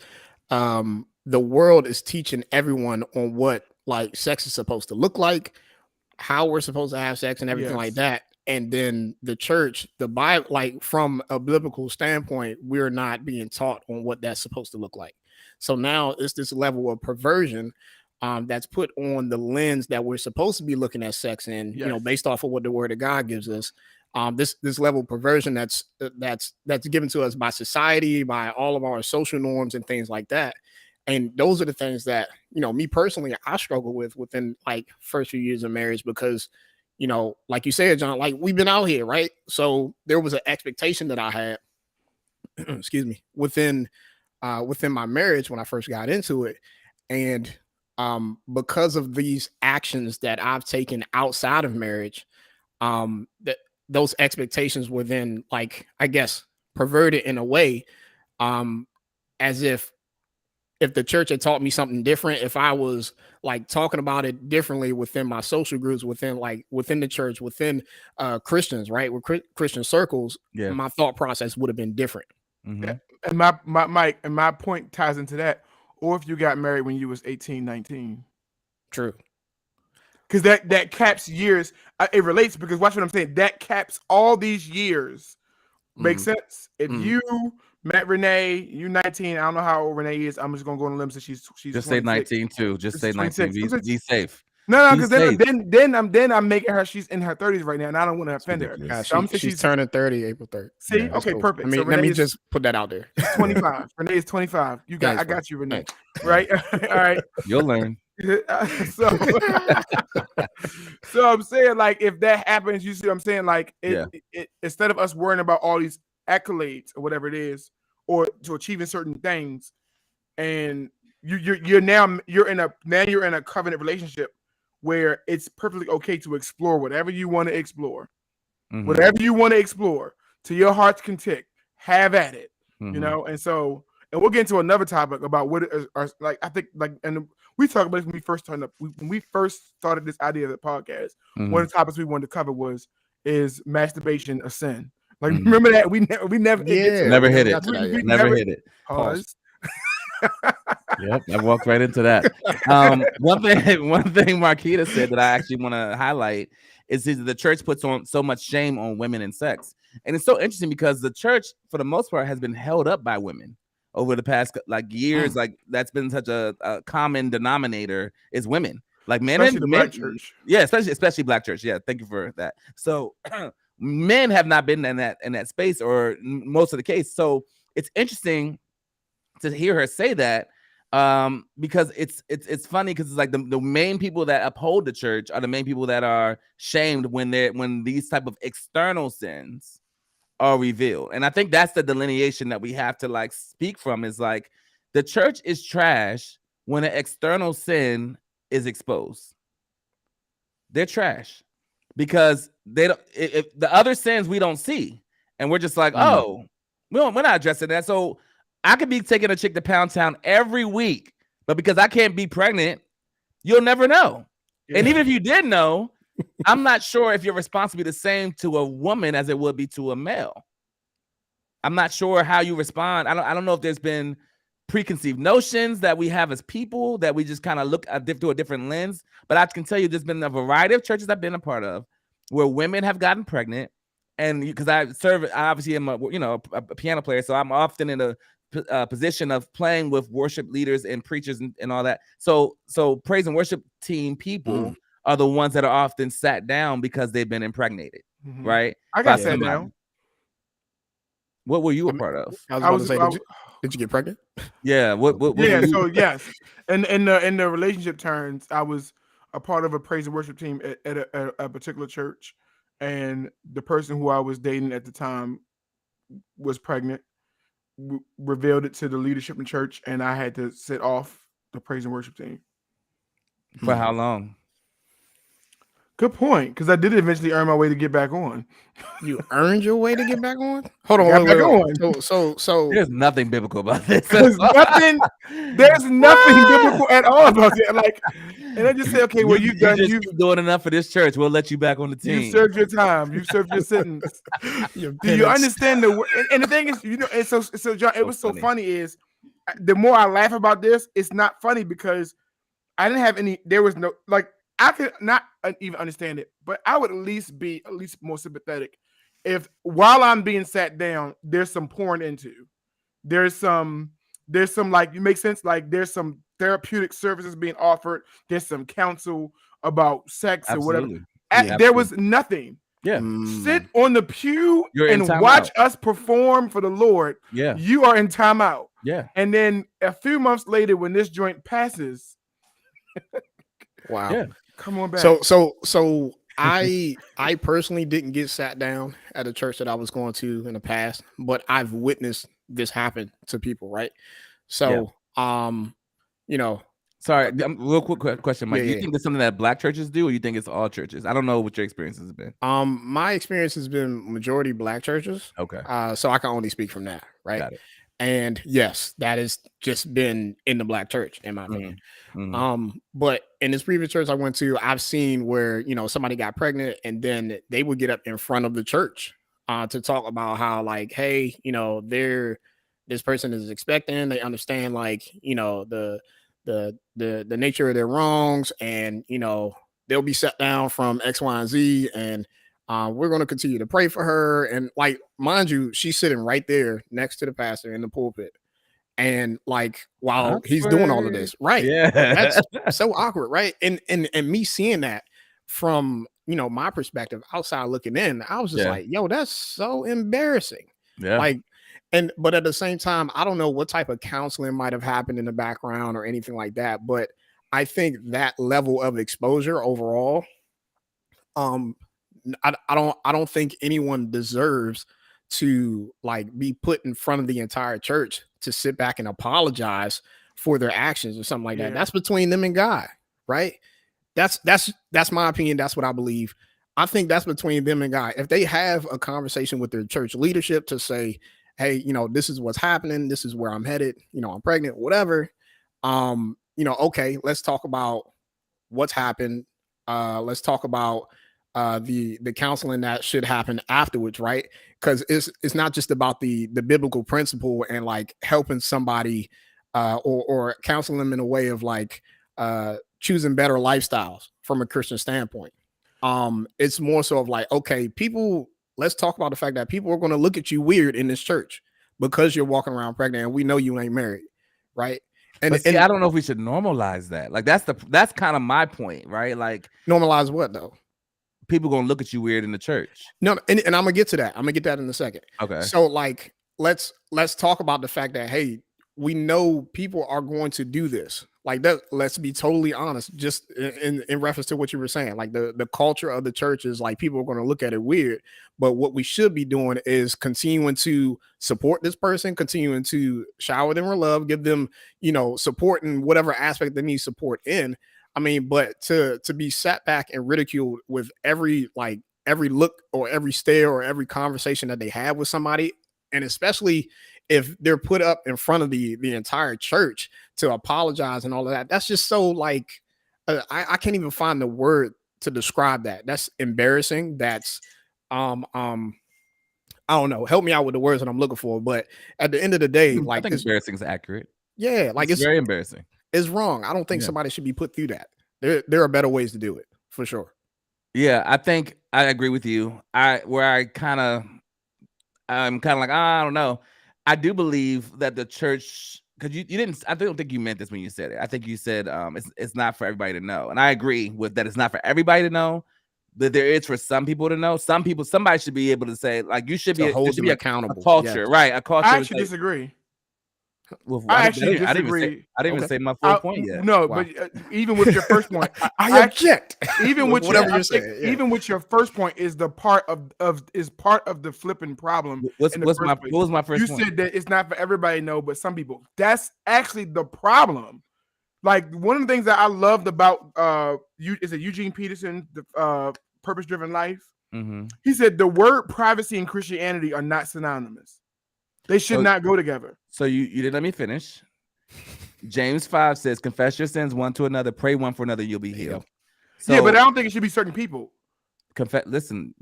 the world is teaching everyone on what like sex is supposed to look like, how we're supposed to have sex and everything like that. And then the church, the Bible, like from a biblical standpoint, we're not being taught on what that's supposed to look like. So now it's this level of perversion that's put on the lens that we're supposed to be looking at sex in, you know, based off of what the word of God gives us. This level of perversion that's given to us by society, by all of our social norms and things like that. And those are the things that, you know, me personally, I struggle with within like first few years of marriage, because, you know, like you said, John, like we've been out here, right? So there was an expectation that I had, excuse me, within my marriage when I first got into it. And because of these actions that I've taken outside of marriage, that those expectations were then, like, I guess, perverted in a way, as if the church had taught me something different, if I was like talking about it differently within my social groups, within the church, within Christians, right, with Christian circles, Yeah. my thought process would have been different. Mm-hmm. And my point ties into that. Or if you got married when you was 18, 19. True. Because that caps years. It relates, because watch what I'm saying. That caps all these years. Makes sense? If you met Renee, you 19. I don't know how old Renee is. I'm just gonna go on a limb since she's Just 26. say 19 too. Just say 19. Be safe. No, Be because safe. then I'm making her. She's in her 30s right now, and I don't want to offend her. ridiculous. So She's turning 30 April 3rd. See, Yeah. okay, So, perfect. I mean, So let me Renee is just put that out there. 25. Renee is 25. You got, Thanks, I got you, Renee. Thanks. Right? All right. You'll learn. So, so I'm saying, like, if that happens, you see what I'm saying? Like, it instead of us worrying about all these accolades or whatever it is, or to achieving certain things, and you're in a covenant relationship where it's perfectly okay to explore whatever you want to explore, whatever you want to explore to your heart's content. Have at it, you know. And so, and we'll get into another topic about what are like. I think, like, and we talked about it when we first started this idea of the podcast. One of the topics we wanted to cover is masturbation a sin? Like, remember that we never never hit it. We Never hit it. Pause. Yep, I walked right into that. One thing Marquita said that I actually want to highlight is that the church puts on so much shame on women and sex, and it's so interesting because the church, for the most part, has been held up by women over the past years. Like, that's been such a common denominator is women. Like, men, especially the Black church. Yeah, especially Black church. Yeah, thank you for that. So men have not been in that space, or most of the case. So it's interesting to hear her say that, because it's funny, because it's like the main people that uphold the church are the main people that are shamed when these type of external sins are revealed. And I think that's the delineation that we have to, like, speak from, is like, the church is trash when an external sin is exposed. They're trash because they don't, if the other sins we don't see, and we're just like, oh, we're not addressing that. So I could be taking a chick to Pound Town every week, but because I can't be pregnant, you'll never know. Yeah. And even if you did know, I'm not sure if your response would be the same to a woman as it would be to a male. I'm not sure how you respond. I don't know if there's been preconceived notions that we have as people that we just kind of look at through a different lens. But I can tell you, there's been a variety of churches I've been a part of where women have gotten pregnant, and because I obviously am a piano player, so I'm often in a position of playing with worship leaders and preachers and all that. So praise and worship team people are the ones that are often sat down because they've been impregnated, right? I got sat down. What were you a part of? I was about to say, did you get pregnant? Yeah. Yeah. So yes, and in the relationship terms, I was a part of a praise and worship team at a particular church, and the person who I was dating at the time was pregnant. Revealed it to the leadership in church, and I had to sit off the praise and worship team. For how long? Good point, because I did eventually earn my way to get back on. You earned your way to get back on? Hold on, wait. So there's nothing biblical about this. There's nothing biblical at all about it. Like, and I just say, okay, well, you've keep doing enough for this church. We'll let you back on the team. You served your time. You served your sentence. Do you understand and the thing is, and so John, it was so funny is the more I laugh about this, it's not funny because I didn't have any. There was no, like, I could not even understand it, but I would at least more sympathetic if while I'm being sat down, there's some pouring into, there's some like, you make sense, like there's some therapeutic services being offered, there's some counsel about sex or whatever. There was nothing. Yeah. Sit on the pew and watch us perform for the Lord. Yeah. You are in timeout. Yeah. And then a few months later, when this joint passes, wow. Yeah. Come on back. So I personally didn't get sat down at a church that I was going to in the past, but I've witnessed this happen to people, right? So Sorry, real quick question, Mike. Yeah, Do you yeah. think it's something that Black churches do, or you think it's all churches? I don't know what your experience has been. My experience has been majority Black churches. Okay, So I can only speak from that, right? got it. And yes, that has just been in the Black church, in my opinion. But in this previous church I went to, I've seen where, you know, somebody got pregnant and then they would get up in front of the church to talk about how, like, hey, you know, this person is expecting, they understand, like, you know, the nature of their wrongs, and, you know, they'll be set down from X, Y, and Z, and we're going to continue to pray for her. And, like, mind you, she's sitting right there next to the pastor in the pulpit. And, like, while he's doing all of this, right? Yeah, That's so awkward, right? And me seeing that from, you know, my perspective outside looking in, I was just like, yo, that's so embarrassing. yeah. Like, but at the same time, I don't know what type of counseling might have happened in the background or anything like that. But I think that level of exposure overall, I don't think anyone deserves to, like, be put in front of the entire church to sit back and apologize for their actions or something like that. That's between them and God, right? That's my opinion. That's what I believe. I think that's between them and God. If they have a conversation with their church leadership to say, hey, you know, this is what's happening, this is where I'm headed, you know, I'm pregnant, whatever. You know, okay, let's talk about what's happened. Let's talk about the counseling that should happen afterwards, right? Because it's not just about the biblical principle and, like, helping somebody or counseling them in a way of, like, choosing better lifestyles from a Christian standpoint. It's more so of, like, okay, people, let's talk about the fact that people are going to look at you weird in this church because you're walking around pregnant and we know you ain't married, right? And see, I don't know if we should normalize that. Like, that's kind of my point, right? Like, normalize what though? People gonna look at you weird in the church. No, and I'm gonna get to that. I'm gonna get that in a second. Okay. So, like, let's talk about the fact that, hey, we know people are going to do this. Like, that, let's be totally honest, just in reference to what you were saying. Like, the culture of the church is, like, people are going to look at it weird. But what we should be doing is continuing to support this person, continuing to shower them with love, give them, you know, support in whatever aspect they need support in. I mean, but to be sat back and ridiculed with every look or every stare or every conversation that they have with somebody, and especially if they're put up in front of the entire church to apologize and all of that, that's just so, like, I can't even find the word to describe that. That's embarrassing. That's I don't know. Help me out with the words that I'm looking for. But at the end of the day, like, I think embarrassing is accurate. Yeah, like, it's very embarrassing. It's wrong. I don't think somebody should be put through that. There are better ways to do it, for sure. Yeah, I think I agree with you. I'm kind of like, I don't know. I do believe that the church, because you didn't, I don't think you meant this when you said it. I think you said it's not for everybody to know. And I agree with that. It's not for everybody to know, but there is for some people to know. Somebody should be able to say, like, you should be accountable. A culture, right? A culture. I actually disagree. Well, I didn't even say my full point yet. No, wow. But even with your first point, I object. Even with whatever you're saying, even with your first point is part of the flipping problem. What was my first point? You said that it's not for everybody to know, but some people. That's actually the problem. Like, one of the things that I loved about is it Eugene Peterson, the Purpose Driven Life? Mm-hmm. He said the word privacy and Christianity are not synonymous. They should not go together. So you didn't let me finish. James 5 says, confess your sins one to another, pray one for another, you'll be healed. So, yeah, but I don't think it should be certain people. Listen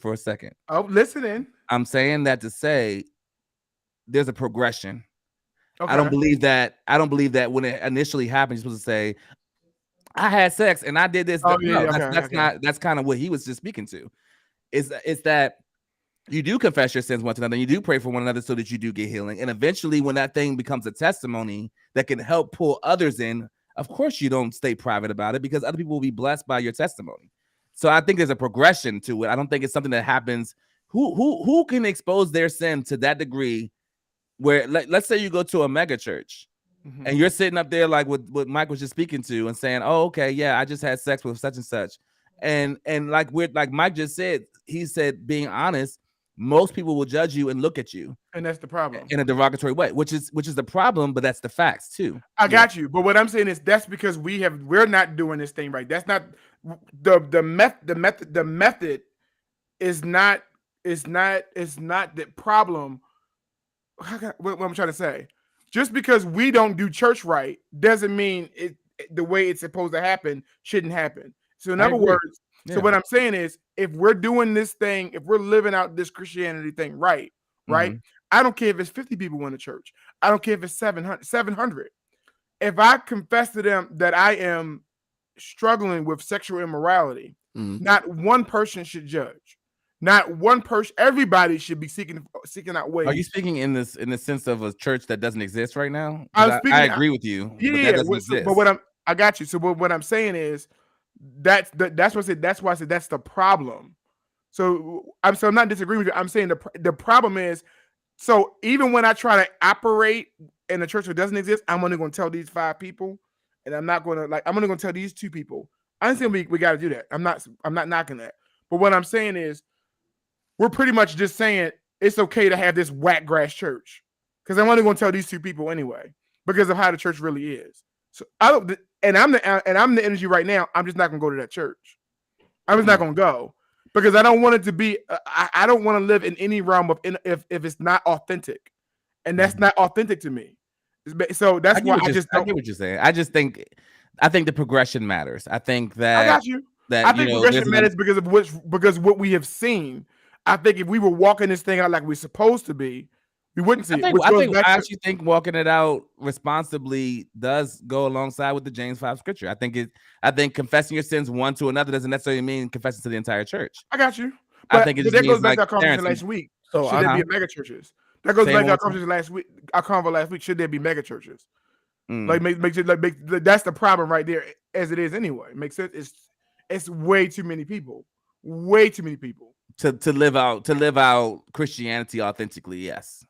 for a second. Oh, listen in. I'm saying that to say there's a progression. Okay. I don't believe that when it initially happened, you're supposed to say, I had sex and I did this. Oh, no, yeah, that's kind of what he was just speaking to. It's that you do confess your sins one to another, and you do pray for one another so that you do get healing. And eventually, when that thing becomes a testimony that can help pull others in, of course you don't stay private about it, because other people will be blessed by your testimony. So I think there's a progression to it. I don't think it's something that happens. Who can expose their sin to that degree where, let's say you go to a mega church, mm-hmm. and you're sitting up there like what Mike was just speaking to and saying, oh, okay, yeah, I just had sex with such and such. And like Mike just said, he said, being honest, most people will judge you and look at you And that's the problem. in a derogatory way, which is the problem, but that's the facts too. I got you. But what I'm saying is that's because we're not doing this thing right. That's not the method is not the problem. What I'm trying to say. Just because we don't do church right doesn't mean the way it's supposed to happen shouldn't happen. So in other words, so what I'm saying is if we're doing this thing, if we're living out this Christianity thing right, I don't care if it's 50 people in the church. I don't care if it's 700. If I confess to them that I am struggling with sexual immorality, not one person should judge. Not one person. Everybody should be seeking out ways. Are you speaking in the sense of a church that doesn't exist right now? I agree with you. Yeah, but I got you. So what I'm saying is that's why I said that's the problem. So I'm not disagreeing with you. I'm saying the problem is, so even when I try to operate in a church that doesn't exist, I'm only going to tell these 5 people, and I'm only going to tell these 2 people. I understand we got to do that. I'm not knocking that. But what I'm saying is, we're pretty much just saying it's okay to have this whack grass church because I'm only going to tell these 2 people anyway because of how the church really is. So I'm the energy right now. I'm just not going to go to that church. I'm just not going to go because I don't want it to be. I don't want to live in any realm of if it's not authentic, and that's not authentic to me. So that's why I get what you're saying. I think the progression matters. I think that I got you. I think progression matters because what we have seen. I think if we were walking this thing out like we're supposed to be, we wouldn't see it. I actually think walking it out responsibly does go alongside with the James 5 scripture. I think confessing your sins one to another doesn't necessarily mean confessing to the entire church. I got you. But I think it just that goes means back to our like conversation last week. So should there be mega churches? That goes back to our conversation last week. Our convo last week. Should there be mega churches? That's the problem right there, as it is anyway. Makes sense. It's way too many people. Way too many people. To live out Christianity authentically, yes.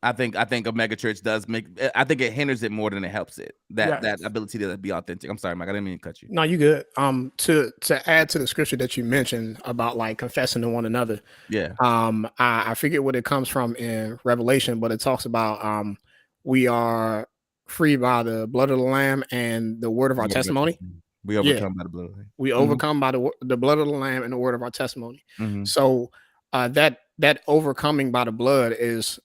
I think a mega church does I think it hinders it more than it helps it. That ability to be authentic. I'm sorry, Mike, I didn't mean to cut you. No, you good. To add to the scripture that you mentioned about like confessing to one another. Yeah. I forget what it comes from in Revelation, but it talks about we are free by the blood of the Lamb and the word of our testimony. We overcome by the blood of the Lamb. We overcome by the blood of the Lamb and the word of our testimony. Mm-hmm. So that overcoming by the blood is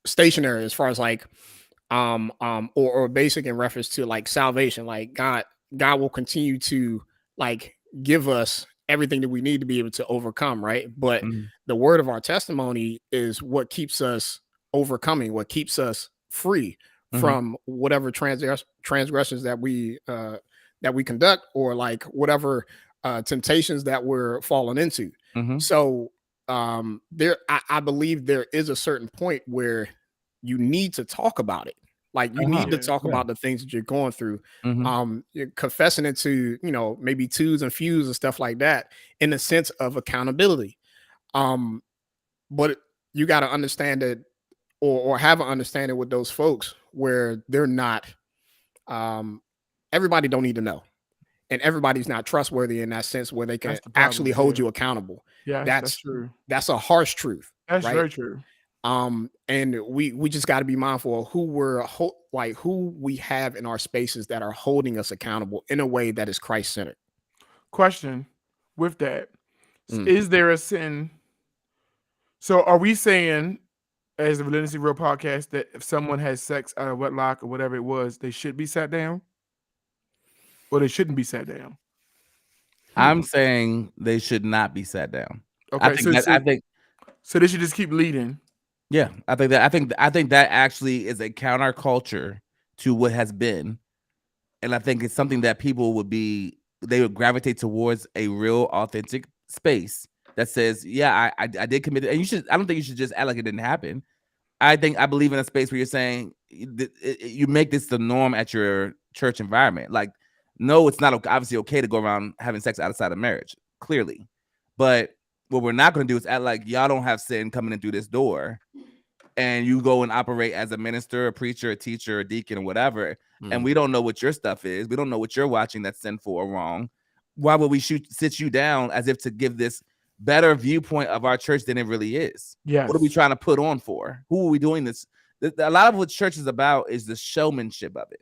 stationary as far as like or basic in reference to like salvation. Like God will continue to like give us everything that we need to be able to overcome, right? But the word of our testimony is what keeps us overcoming, what keeps us free from whatever transgressions that we conduct, or like whatever temptations that we're falling into. So I believe there is a certain point where you need to talk about it. Like you need to talk about the things that you're going through. You're confessing it to, maybe twos and fews and stuff like that in the sense of accountability. But you got to understand that or have an understanding with those folks where they're not, everybody don't need to know. And everybody's not trustworthy in that sense where they can actually hold you accountable. Yeah, that's true. That's a harsh truth. That's right? very true. And we just got to be mindful of who we have in our spaces that are holding us accountable in a way that is Christ-centered. Question with that, is there a sin? So are we saying, as the Relentlessly Real podcast, that if someone has sex out of wedlock or whatever it was, they should be sat down? Or they shouldn't be sat down? I'm saying they should not be sat down. Okay, I think so. They should just keep leading. Yeah, I think that actually is a counterculture to what has been, and I think it's something that people would gravitate towards, a real authentic space that says, yeah, I did commit it, and I don't think you should just act like it didn't happen. I believe in a space where you're saying you make this the norm at your church environment. Like, no, it's not obviously okay to go around having sex outside of marriage, clearly. But what we're not going to do is act like y'all don't have sin coming in through this door, and you go and operate as a minister, a preacher, a teacher, a deacon, or whatever, and we don't know what your stuff is. We don't know what you're watching that's sinful or wrong. Why would we sit you down as if to give this better viewpoint of our church than it really is. Yes. What are we trying to put on for? Who are we doing this? A lot of what church is about is the showmanship of it.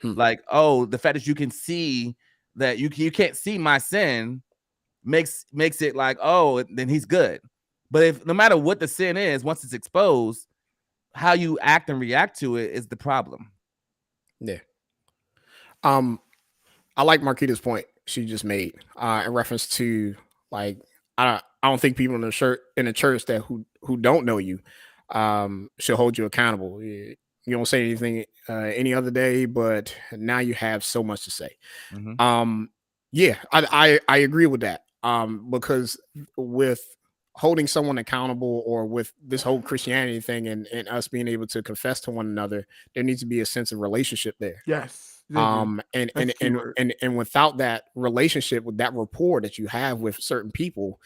Like, oh, the fact that you can see that you can't see my sin makes it like, oh, then he's good. But if no matter what the sin is, once it's exposed, how you act and react to it is the problem. Yeah. I like Marquita's point she just made in reference to, like, I don't think people in the church that who don't know you should hold you accountable. You don't say anything any other day, but now you have so much to say. Yeah, I agree with that. Because with holding someone accountable, or with this whole Christianity thing and us being able to confess to one another, there needs to be a sense of relationship there. Yes. And without that relationship, with that rapport that you have with certain people,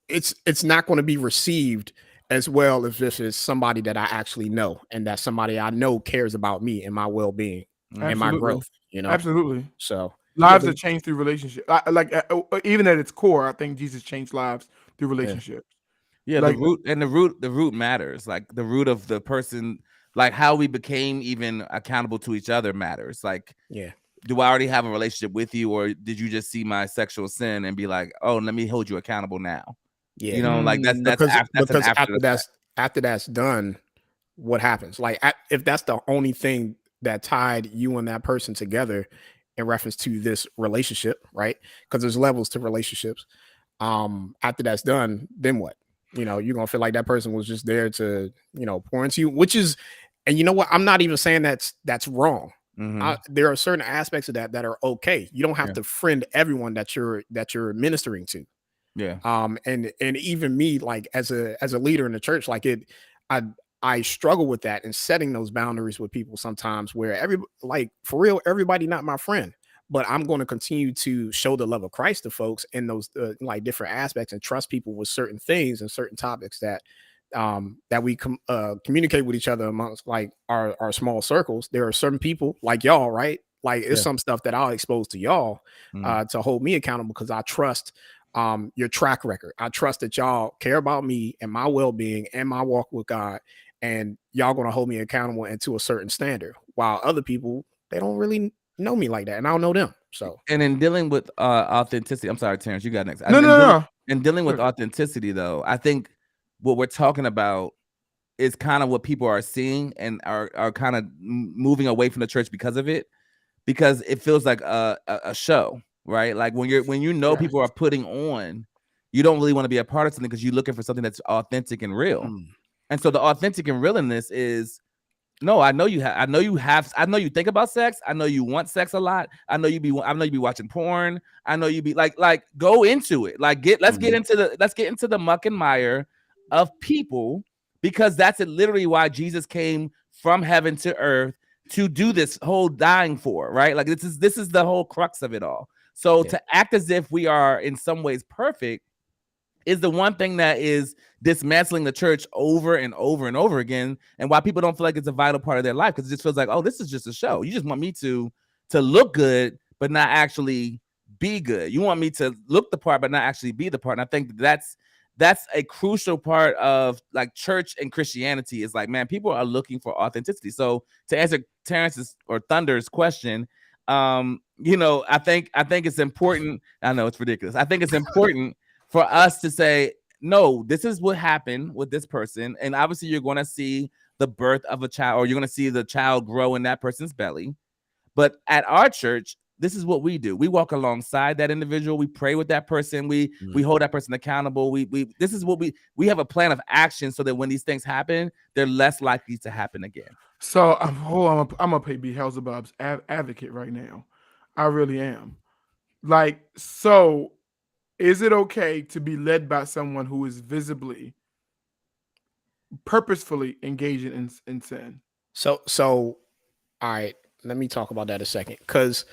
it's not going to be received as well as if it's somebody that I actually know, and that somebody I know cares about me and my well-being and my growth. Absolutely. So lives are changed through relationship. Even at its core, I think Jesus changed lives through relationships. Yeah, like, the root matters. Like the root of the person, like how we became even accountable to each other matters. Like, do I already have a relationship with you, or did you just see my sexual sin and be like, oh, let me hold you accountable now? Yeah, like after that's done, what happens? Like, if that's the only thing that tied you and that person together in reference to this relationship, right? Because there's levels to relationships. After that's done, then what? You're gonna feel like that person was just there to, pour into you, which is, and you know what? I'm not even saying that's wrong. There are certain aspects of that are okay. You don't have to friend everyone that you're ministering to. Yeah. And even me, like as a leader in the church, like I struggle with that and setting those boundaries with people sometimes, where for real, everybody not my friend, but I'm going to continue to show the love of Christ to folks in those like different aspects, and trust people with certain things and certain topics that we communicate with each other amongst like our small circles. There are certain people like y'all, right? Like it's some stuff that I'll expose to y'all to hold me accountable, because I trust your track record. I trust that y'all care about me and my well-being and my walk with God, and y'all going to hold me accountable and to a certain standard, while other people, they don't really know me like that, and I don't know them. So, and in dealing with authenticity, I'm sorry, Terrence, you got next. No. In dealing with authenticity, though, I think what we're talking about is kind of what people are seeing and are kind of moving away from the church because of it, because it feels like a show, right? Like when people are putting on, you don't really want to be a part of something because you're looking for something that's authentic and real. And so the authentic and real in this is, no, I know you think about sex. I know you want sex a lot. I know you be watching porn. I know you be like go into it. Like let's get into the muck and mire of people, because that's literally why Jesus came from heaven to earth to do this whole dying for, right? Like this is the whole crux of it all. So to act as if we are in some ways perfect is the one thing that is dismantling the church over and over and over again, and why people don't feel like it's a vital part of their life, because it just feels like, oh, this is just a show. You just want me to look good but not actually be good. You want me to look the part but not actually be the part. And I think that's a crucial part of like church and Christianity, is like, man, people are looking for authenticity. So to answer Terrence's or Thunder's question, I think it's important. I know it's ridiculous. I think it's important for us to say, no, this is what happened with this person. And obviously you're going to see the birth of a child, or you're going to see the child grow in that person's belly. But at our church, this is what we do. We walk alongside that individual. We pray with that person. We hold that person accountable. This is what we have a plan of action, so that when these things happen, they're less likely to happen again. So I'm gonna play Beelzebub's advocate right now. I really am. Like, so is it okay to be led by someone who is visibly, purposefully engaging in sin? So all right, let me talk about that a second, because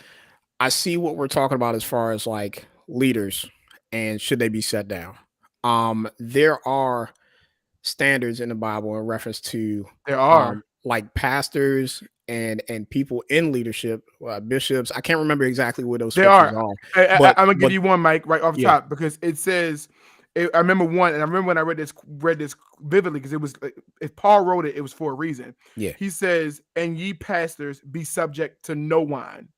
I see what we're talking about as far as like leaders and should they be set down. There are standards in the Bible in reference to there are like pastors and people in leadership, bishops. I can't remember exactly what those They scriptures are. are. I'm gonna give you one, Mike, right off the Yeah. top, because it says. I remember one, and I remember when I read this vividly, because it was if Paul wrote it, it was for a reason. Yeah. He says, "And ye pastors, be subject to no wine,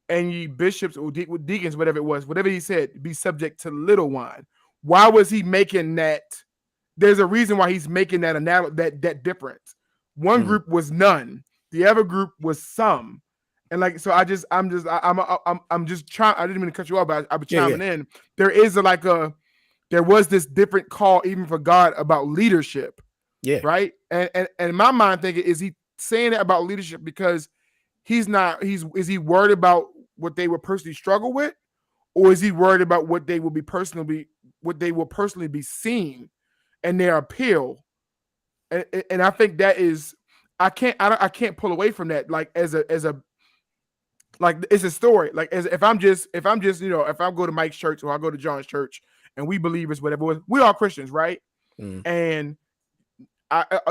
and ye bishops or deacons, whatever it was, whatever he said, be subject to little wine." Why was he making that? There's a reason why he's making that that difference. One group was none, the other group was some. And like, so I'm just trying. I didn't mean to cut you off, but I was chiming in. There was this different call even for God about leadership. Yeah. Right. And in my mind, thinking, is he saying it about leadership because is he worried about what they will personally struggle with, or is he worried about what they will personally be seen and their appeal? And I think that is, I can't pull away from that. Like as a like it's a story. Like if I'm just if I go to Mike's church or I go to John's church and we believers, whatever, we are Christians, right? And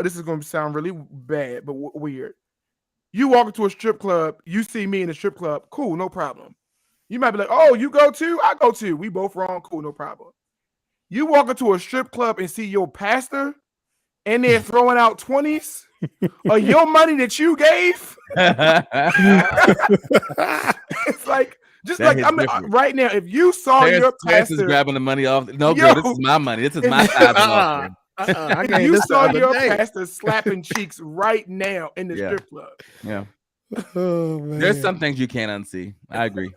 this is going to sound really bad, but weird. You walk into a strip club, you see me in the strip club, cool, no problem. You might be like, "Oh, you go too? I go too. We both wrong, cool, no problem." You walk into a strip club and see your pastor, and they're throwing out 20s of your money that you gave. It's like, just That like hits different. right now, if you saw your Terrence is pastor grabbing the money off. No, girl, this is my money. This is my tithe offering. if you saw your pastor slapping cheeks right now in the strip club. Yeah. Oh, man. There's some things you can't unsee. I agree.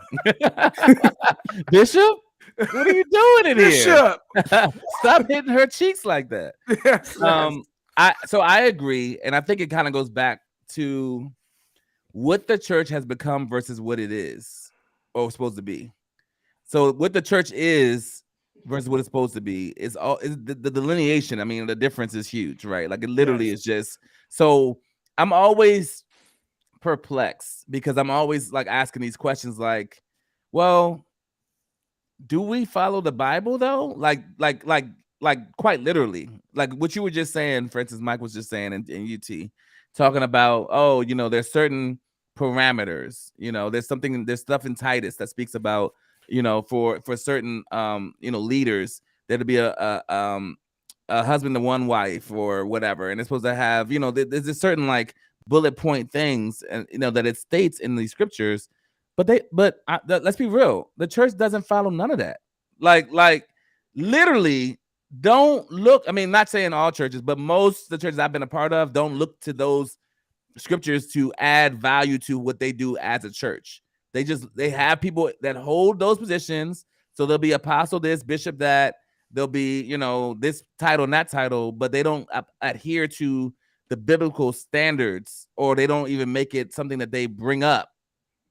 Bishop, what are you doing in here? Stop hitting her cheeks like that. Yes. I agree, and I think it kind of goes back to what the church has become versus what it is or supposed to be. So what the church is versus what it's supposed to be is the delineation. I mean, the difference is huge, right? Like it literally is just. So I'm always perplexed because I'm always like asking these questions, like, well, do we follow the Bible though? Like quite literally, like what you were just saying. For instance, Mike was just saying in UT, talking about, oh, there's certain parameters. There's stuff in Titus that speaks about, for certain leaders, there'll be a husband to one wife or whatever, and it's supposed to have, there's a certain like bullet point things, and that it states in these scriptures. But let's be real, the church doesn't follow none of that. Like literally, don't look. I mean, not saying all churches, but most of the churches I've been a part of don't look to those scriptures to add value to what they do as a church. They have people that hold those positions. So there'll be apostle this, bishop that, there'll be, this title and that title, but they don't adhere to the biblical standards, or they don't even make it something that they bring up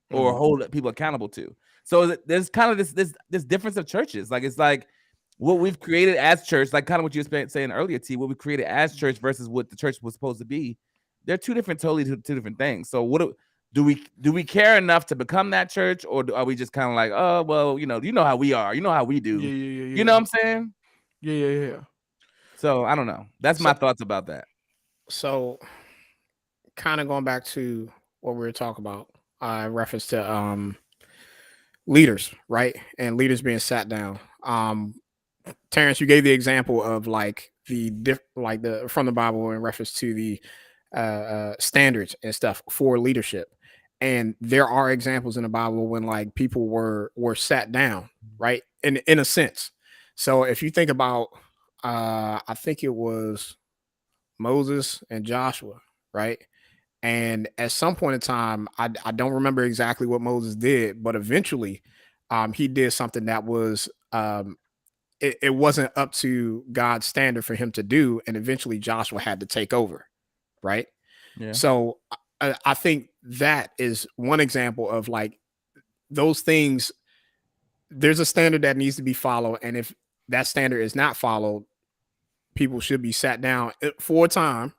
or hold people accountable to. So there's kind of this difference of churches. Like, it's like what we've created as church, like kind of what you were saying earlier, T, what we created as church versus what the church was supposed to be. They're two different things. So what do we care enough to become that church, or are we just kind of like, oh, well, you know how we are, how we do. Yeah. You know what I'm saying? Yeah. So I don't know. That's my thoughts about that. So kind of going back to what we were talking about, in reference to leaders, right? And leaders being sat down. Terrence, you gave the example of like from the Bible in reference to the standards and stuff for leadership. And there are examples in the Bible when like people were sat down, right? In a sense. So if you think about, I think it was Moses and Joshua, right? And at some point in time, I don't remember exactly what Moses did, but eventually he did something that was, it wasn't up to God's standard for him to do. And eventually Joshua had to take over, right? Yeah. So I think that is one example of like those things. There's a standard that needs to be followed. And if that standard is not followed, people should be sat down for a time,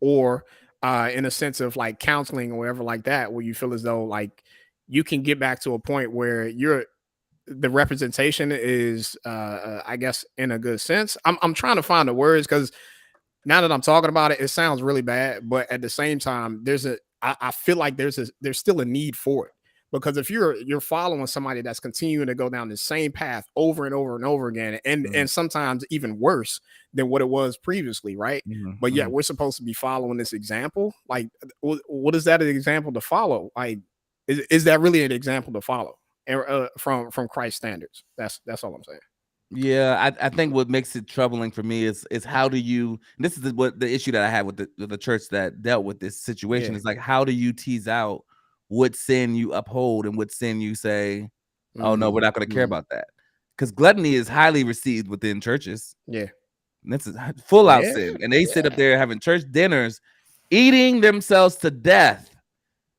or in a sense of like counseling or whatever like that, where you feel as though like you can get back to a point where the representation is, I guess, in a good sense. I'm trying to find the words, because now that I'm talking about it, it sounds really bad, but at the same time, there's I feel like there's still a need for it, because if you're following somebody that's continuing to go down the same path over and over and over again, and sometimes even worse than what it was previously, right? But yet we're supposed to be following this example. Like, what is that an example to follow? Like, is that really an example to follow from Christ standards? That's all I'm saying. Yeah, I think what makes it troubling for me is how do you, this is what the issue that I had with the church that dealt with this situation is like, how do you tease out what sin you uphold and what sin you say, oh no, we're not going to care about that? Because gluttony is highly received within churches. Yeah. And that's a full out sin. And they sit up there having church dinners, eating themselves to death,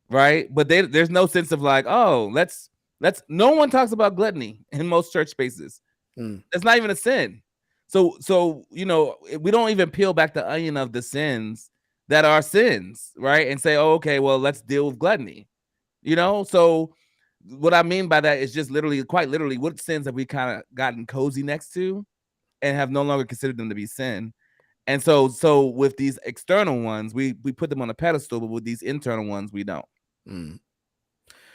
right? But there's no sense of like, oh, let's no one talks about gluttony in most church spaces. It's not even a sin. So we don't even peel back the onion of the sins that are sins, right? And say, oh, okay, well, let's deal with gluttony. So what I mean by that is just quite literally, what sins have we kind of gotten cozy next to and have no longer considered them to be sin? And so with these external ones, we put them on a pedestal, but with these internal ones, we don't.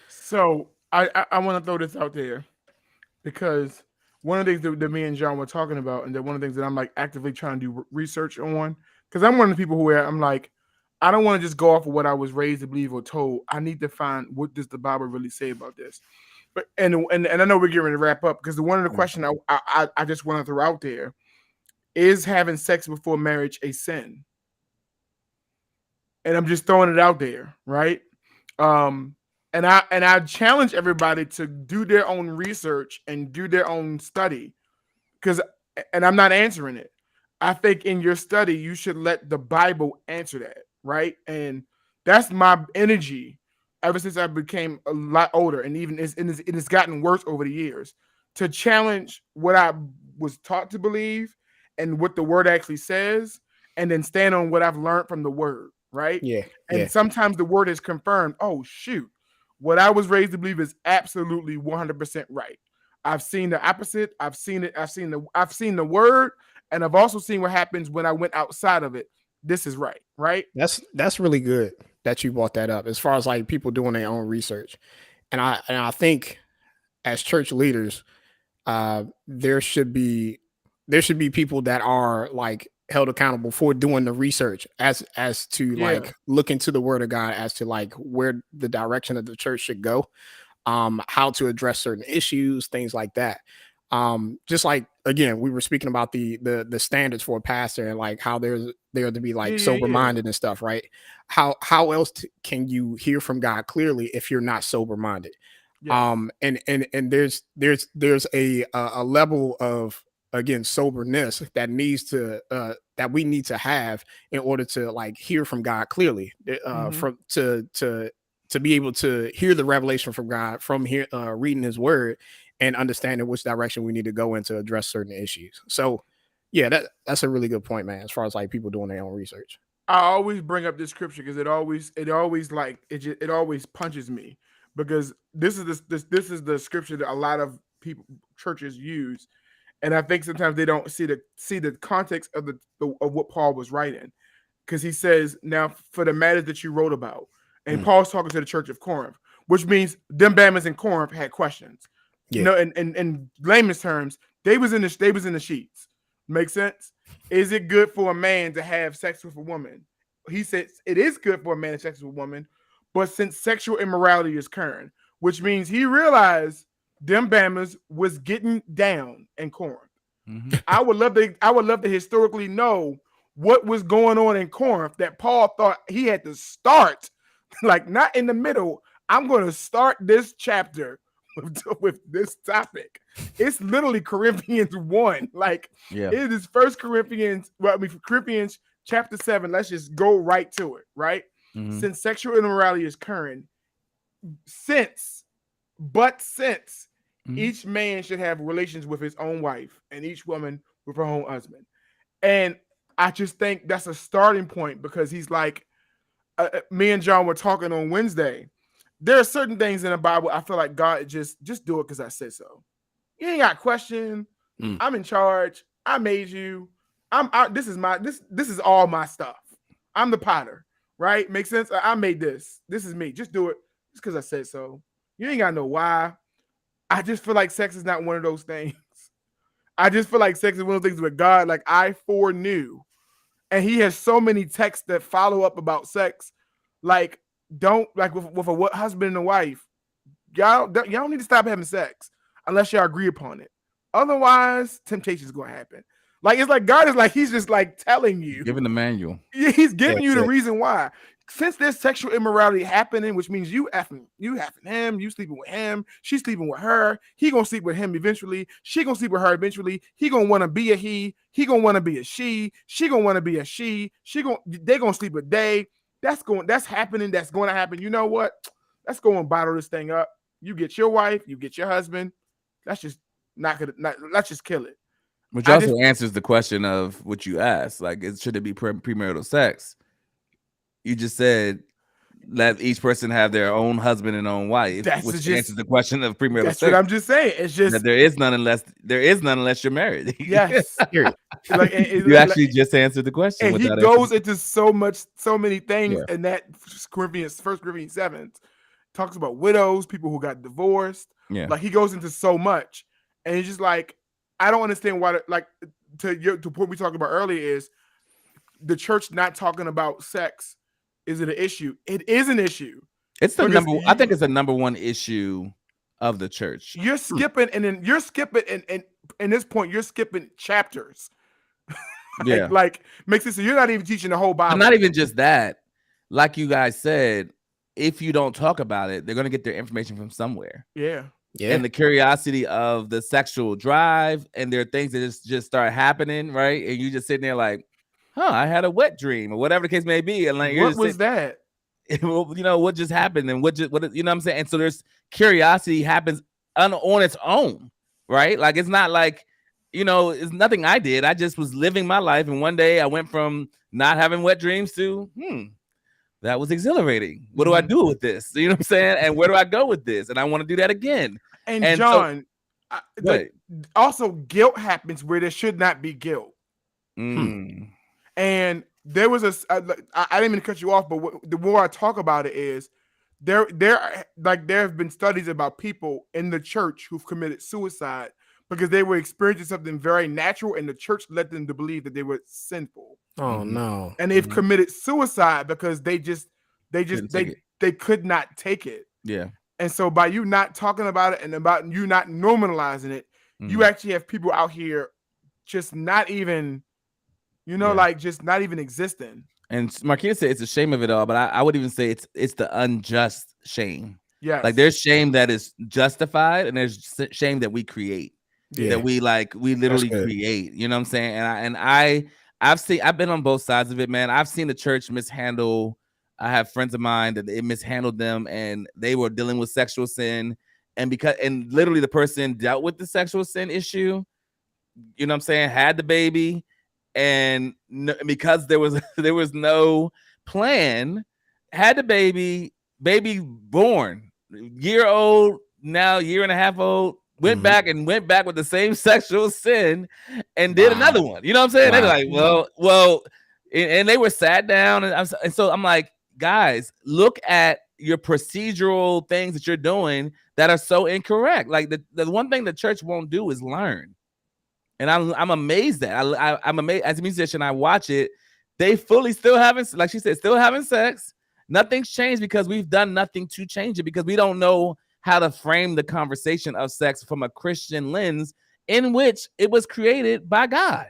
So I want to throw this out there, because one of the things that me and John were talking about, and that one of the things that I'm like actively trying to do research on, because I'm one of the people who I'm like, I don't want to just go off of what I was raised to believe or told. I need to find what does the Bible really say about this. But and I know we're getting ready to wrap up, because one of the questions I just want to throw out there is having sex before marriage a sin? And I'm just throwing it out there, right? And I challenge everybody to do their own research and do their own study, and I'm not answering it. I think in your study, you should let the Bible answer that, right? And that's my energy ever since I became a lot older, and even it's gotten worse over the years, to challenge what I was taught to believe and what the word actually says, and then stand on what I've learned from the word, right? Yeah. And sometimes the word is confirmed. Oh, shoot. What I was raised to believe is absolutely 100% right. I've seen the opposite. I've seen it. I've seen the word, and I've also seen what happens when I went outside of it. This is right, right? That's really good that you brought that up, as far as like people doing their own research. And I think as church leaders, there should be people that are like held accountable for doing the research as to like look into the word of God as to like where the direction of the church should go, how to address certain issues, things like that. Just like, again, we were speaking about the standards for a pastor, and like how there to be like sober minded and stuff, right? How else can you hear from God clearly if you're not sober minded? And there's a level of, again, soberness that we need to have in order to like hear from God clearly, to be able to hear the revelation from God from here, reading His Word and understanding which direction we need to go in to address certain issues. So, yeah, that's a really good point, man. As far as like people doing their own research, I always bring up this scripture because it always punches me, because this is the scripture that a lot of churches use. And I think sometimes they don't see the context of of what Paul was writing, because he says, now for the matters that you wrote about, and Paul's talking to the church of Corinth, which means them Bama's in Corinth had questions. In layman's terms, they was in the sheets. Make sense? Is it good for a man to have sex with a woman? He says it is good for a man to have sex with a woman, but since sexual immorality is current, which means he realized them Bama's was getting down in Corinth. I would love to historically know what was going on in Corinth that Paul thought he had to start, like not in the middle. I'm going to start this chapter with this topic. It's literally Corinthians 1. Like it is First Corinthians. Well, I mean, Corinthians chapter 7. Let's just go right to it. Right. Since sexual immorality is current, since each man should have relations with his own wife, and each woman with her own husband. And I just think that's a starting point, because he's like, me and John were talking on Wednesday. There are certain things in the Bible I feel like God just do it because I said so. You ain't got question. I'm in charge. I made you. This is all my stuff. I'm the potter. right? Makes sense? I made this. This is me. Just do it. Just because I said so. You ain't got to know why. I just feel like sex is not one of those things. I just feel like sex is one of those things with God, like I foreknew. And he has so many texts that follow up about sex. Like, don't, like with a husband and a wife, y'all don't need to stop having sex unless y'all agree upon it. Otherwise, temptation is going to happen. Like, it's like God is like, he's just like telling you. Giving the manual. Yeah, he's giving you the reason why. Since there's sexual immorality happening, which means you effing him, you sleeping with him, she's sleeping with her, he gonna sleep with him eventually, she gonna sleep with her eventually, he gonna want to be a he gonna want to be a she gonna want to be a they gonna sleep with they. That's happening, that's going to happen. You know what? Let's go and bottle this thing up. You get your wife, you get your husband. That's just let's just kill it. Which also answers the question of what you asked, like, should it be premarital sex? You just said let each person have their own husband and own wife, which answers the question of premarital sex. That's what I'm just saying. It's just that there is none unless you're married. Yes. You actually just answered the question. And he goes into so many things, and that First Corinthians 7 talks about widows, people who got divorced. Yeah. Like he goes into so much, and it's just like I don't understand why. Like to what we talked about earlier is the church not talking about sex. Is it an issue? It is an issue. It's the number. I think it's the number one issue of the church. You're skipping, and then you're skipping, and in this point, you're skipping chapters. Yeah, like makes it so you're not even teaching the whole Bible. But not even just that. Like you guys said, if you don't talk about it, they're gonna get their information from somewhere. Yeah. And the curiosity of the sexual drive, and there are things that just start happening, right? And you just sitting there like, I had a wet dream or whatever the case may be. And like, what was that? You know, what just happened and what you know what I'm saying? And so there's curiosity happens on its own, right? Like, it's not like, it's nothing I did. I just was living my life. And one day I went from not having wet dreams to, that was exhilarating. What do I do with this? You know what I'm saying? And where do I go with this? And I want to do that again. And John, also guilt happens where there should not be guilt. And there was I didn't mean to cut you off, but the more I talk about it is there have been studies about people in the church who've committed suicide because they were experiencing something very natural, and the church led them to believe that they were sinful. Oh no! And they've committed suicide because they could not take it. Yeah. And so by you not talking about it and about you not normalizing it, you actually have people out here just not even, like just not even existing. And Marquita said it's a shame of it all, but I would even say it's the unjust shame. Yeah. Like there's shame that is justified, and there's shame that we create. Yeah. That we literally create. You know what I'm saying? And I've been on both sides of it, man. I've seen the church mishandle. I have friends of mine that it mishandled them, and they were dealing with sexual sin, and literally the person dealt with the sexual sin issue. You know what I'm saying? Had the baby, and because there was no plan, had the baby born, year old now, year and a half old. Went back with the same sexual sin and did another one. You know what I'm saying? They're like, well, and they were sat down, and so I'm like, guys, look at your procedural things that you're doing that are so incorrect. Like the one thing the church won't do is learn, and I'm amazed that I'm amazed as a musician. I watch it; they fully still having, like she said, still having sex. Nothing's changed because we've done nothing to change it because we don't know how to frame the conversation of sex from a Christian lens in which it was created by God.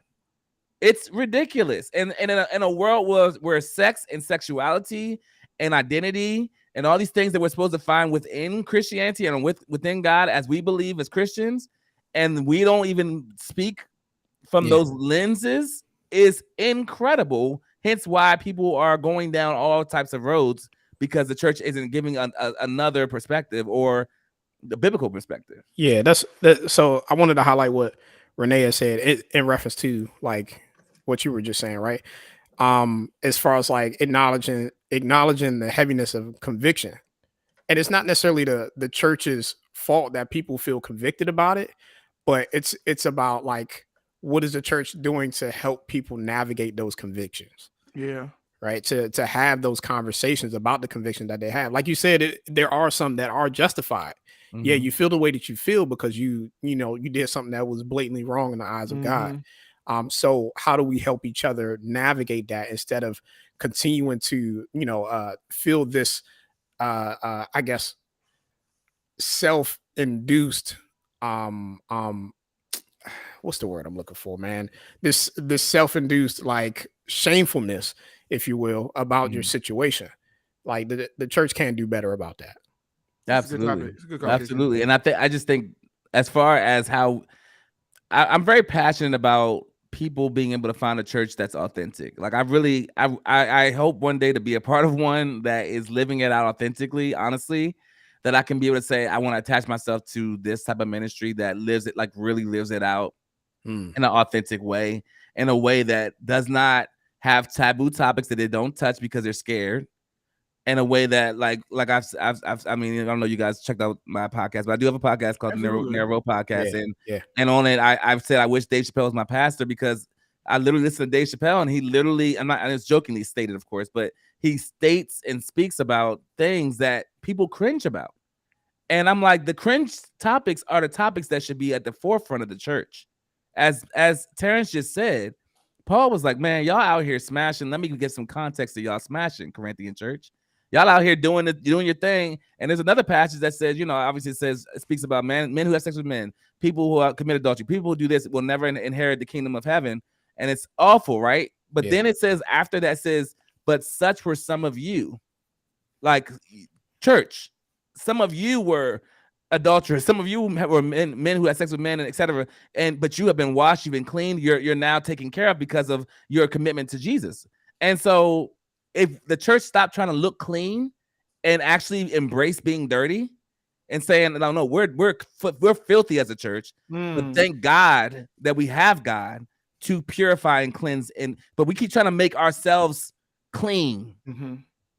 It's ridiculous. And in a world where sex and sexuality and identity and all these things that we're supposed to find within Christianity and within God as we believe as Christians, and we don't even speak from those lenses, is incredible. Hence why people are going down all types of roads, because the church isn't giving another perspective or the biblical perspective. Yeah, that's so I wanted to highlight what Renee said in reference to like what you were just saying, right? As far as like acknowledging the heaviness of conviction. And it's not necessarily the church's fault that people feel convicted about it, but it's about like, what is the church doing to help people navigate those convictions? Yeah. right? To have those conversations about the conviction that they have. Like you said, there are some that are justified. Yeah, you feel the way that you feel because you did something that was blatantly wrong in the eyes of God. So how do we help each other navigate that instead of continuing to feel this I guess self-induced what's the word I'm looking for, man? This self-induced like shamefulness, if you will, about your situation. Like the church can do better about that. Absolutely. It's a good conversation. Absolutely. And I just think as far as how I'm very passionate about people being able to find a church that's authentic. Like I hope one day to be a part of one that is living it out authentically, honestly, that I can be able to say, I want to attach myself to this type of ministry that lives it, like really lives it out in an authentic way, in a way that does not have taboo topics that they don't touch because they're scared. In a way that like I mean, I don't know you guys checked out my podcast, but I do have a podcast called the Narrow Podcast. And on it, I've said I wish Dave Chappelle was my pastor because I literally listen to Dave Chappelle and he literally, and it's jokingly stated, of course, but he states and speaks about things that people cringe about. And I'm like, the cringe topics are the topics that should be at the forefront of the church. As Terrence just said, Paul was like, man, y'all out here smashing. Let me get some context to y'all smashing, Corinthian church. Y'all out here doing your thing. And there's another passage that says, obviously it speaks about men who have sex with men, people who commit adultery, people who do this will never inherit the kingdom of heaven. And it's awful, right? But then it says after that says, but such were some of you, like church. Some of you were adulterers. Some of you were men who had sex with men, and etc. But you have been washed, you've been cleaned. You're now taken care of because of your commitment to Jesus. And so, if the church stopped trying to look clean and actually embrace being dirty and saying, no, we're filthy as a church, but thank God that we have God to purify and cleanse. But we keep trying to make ourselves clean.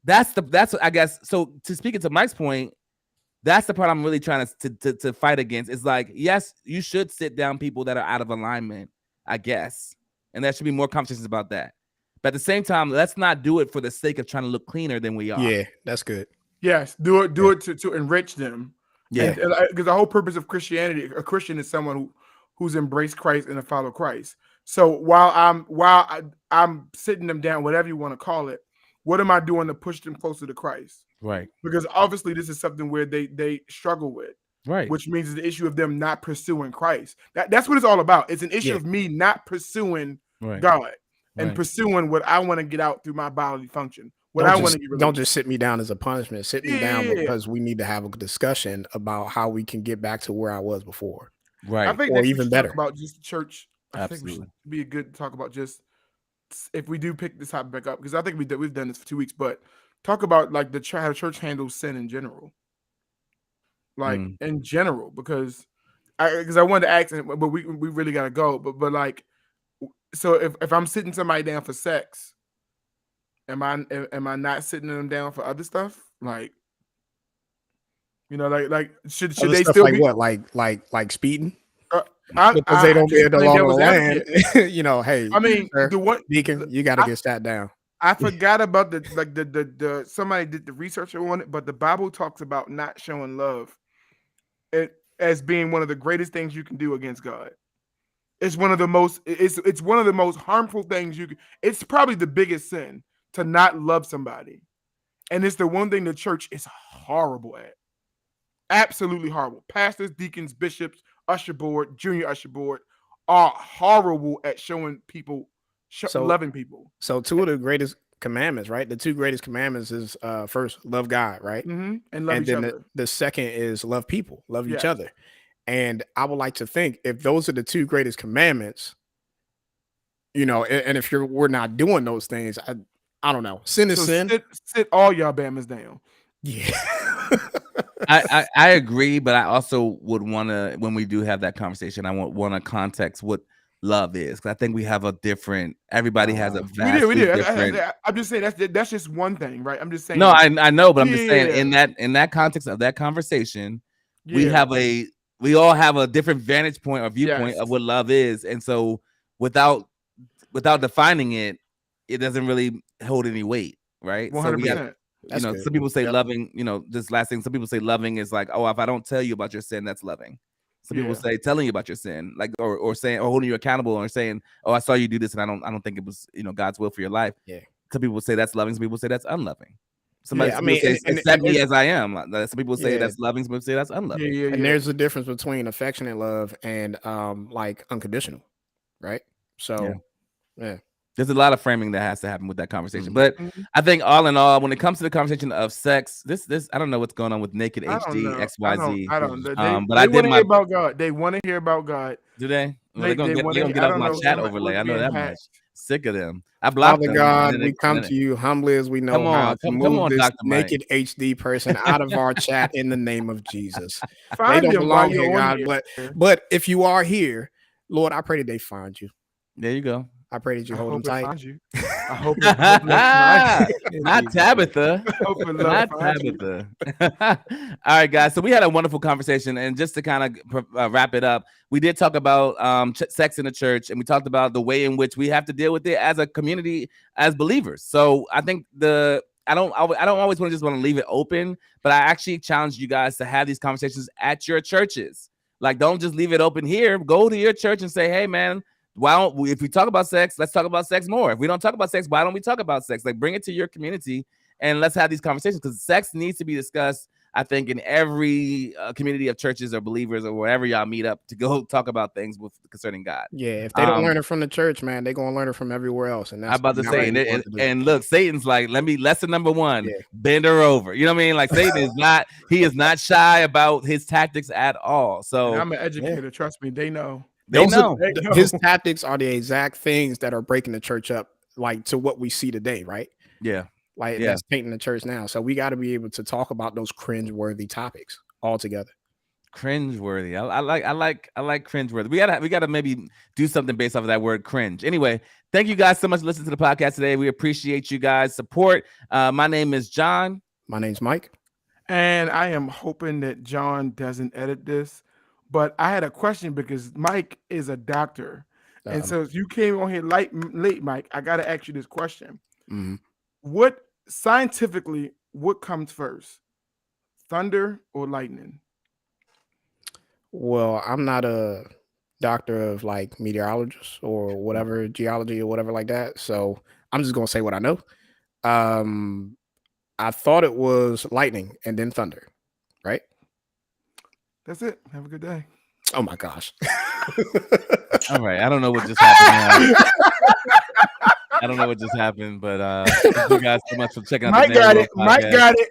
That's I guess. So to speak it to Mike's point, that's the part I'm really trying to fight against. It's like, yes, you should sit down people that are out of alignment, I guess. And there should be more conversations about that. But at the same time, let's not do it for the sake of trying to look cleaner than we are. Yeah, that's good. Yes, do it to enrich them. Yeah, because the whole purpose of Christianity, a Christian is someone who's embraced Christ and a follow Christ. So while I'm sitting them down, whatever you want to call it, what am I doing to push them closer to Christ? Right. Because obviously this is something where they struggle with. Right. Which means it's the issue of them not pursuing Christ. That's what it's all about. It's an issue of me not pursuing God. And pursuing what I want to get out through my bodily function. Don't just sit me down as a punishment. Sit me down because we need to have a discussion about how we can get back to where I was before. Right. I think or even better. Talk about just church. I think we Absolutely. should be good to talk about just if we do pick this topic back up, because I think we've done this for 2 weeks, but talk about like how the church handles sin in general. Like in general, because I wanted to ask, but we really gotta go. But like, so if I'm sitting somebody down for sex, am I not sitting them down for other stuff? Like, like should they still like be what? Like speeding? Because they don't bear the law of the land. Hey, I mean, sir, the one deacon, you got to get sat down. I forgot about the somebody did the research on it, but the Bible talks about not showing love as being one of the greatest things you can do against God. It's one of the most harmful things you can. It's probably the biggest sin to not love somebody, and it's the one thing the church is horrible at. Absolutely horrible. Pastors, deacons, bishops, usher board, junior usher board are horrible at showing people, loving people. So 2 of the greatest commandments, right? The 2 greatest commandments is first, love God, right? And love each other. The second is love people, love each other. And I would like to think if those are the 2 greatest commandments, and if we're not doing those things, I don't know. Sin is sin. Sit all y'all Bamas down. Yeah. I agree, but I also would want to, when we do have that conversation, I want to context what love is, because I think we have a different. Everybody has a vastly different. I'm just saying that's just one thing, right? I'm just saying. No, I know, but I'm just saying in that context of that conversation, we all have a different vantage point or viewpoint of what love is, and so without defining it, it doesn't really hold any weight, right? So we got 100%. That's good. some people say Yep. loving, this last thing, some people say loving is like, oh, if I don't tell you about your sin, that's loving. Some people Yeah. say telling you about your sin, like or saying or holding you accountable or saying, oh, I saw you do this and I don't think it was God's will for your life. Yeah. Some people say that's loving, some people say that's unloving. Yeah, I Some mean, people say and accept me there's- as I am. Some people say Yeah. that's loving, some people say that's Yeah, unloving. yeah, And yeah. there's a difference between affectionate love and like unconditional, right? So yeah. There's a lot of framing that has to happen with that conversation. Mhm. But Mhm. I think all in all, when it comes to the conversation of sex, this I don't know what's going on with Naked I don't HD know. XYZ. I don't. They, But they I want did to my hear about God. They want to hear about God. do they? Well, They they're want gonna to. get I off don't my know. chat We're overlay. I know being that much. hacked. Sick of them. I blocked Father them. God, and we come then to you humbly as we know Come on, how to come move on, this Dr. Mike. naked HD person out of our chat in the name of Jesus. They Find don't them while belong here, you're on God. here. But if you are here, Lord, I pray that they find you. There you go. I pray that you I hold them hope it tight. finds you. I hope it finds you. In Not Jesus' name. Tabitha. I hope it Not finds you. Tabitha. All right, guys. So we had a wonderful conversation, and just to kind of wrap it up, we did talk about sex in the church, and we talked about the way in which we have to deal with it as a community, as believers. So I think I don't always want to leave it open, but I actually challenge you guys to have these conversations at your churches. Like, don't just leave it open here. Go to your church and say, hey, man, why don't we, if we talk about sex, let's talk about sex more. If we don't talk about sex, why don't we talk about sex? Like, bring it to your community and let's have these conversations, because sex needs to be discussed, I think, in every community of churches or believers or wherever y'all meet up to go talk about things concerning God. Yeah, if they don't learn it from the church, man, they're gonna learn it from everywhere else. And that's I'm about to not say, what we want to do. and look, Satan's like, lesson number one, Yeah. bend her over. You know what I mean? Like, Satan is not shy about his tactics at all. So And I'm an educator. Trust me, they know. they know. His tactics are the exact things that are breaking the church up, like to what we see today, right? Yeah. Like that's painting the church now. So we got to be able to talk about those cringe-worthy topics all together. Cringeworthy. I like cringeworthy. We gotta maybe do something based off of that word cringe. Anyway, thank you guys so much for listening to the podcast today. We appreciate you guys' support. My name is John. My name's Mike. And I am hoping that John doesn't edit this. But I had a question because Mike is a doctor. And so if you came on here late, Mike, I got to ask you this question. Mhm. What scientifically, what comes first? Thunder or lightning? Well, I'm not a doctor of like meteorologist or whatever, geology or whatever like that. So I'm just gonna say what I know. I thought it was lightning and then thunder, right? That's it. Have a good day. Oh my gosh. All right. I don't know what just happened. I don't know what just happened, but thank you guys so much for checking out Mike the got Name it. Roll Mike podcast. got it.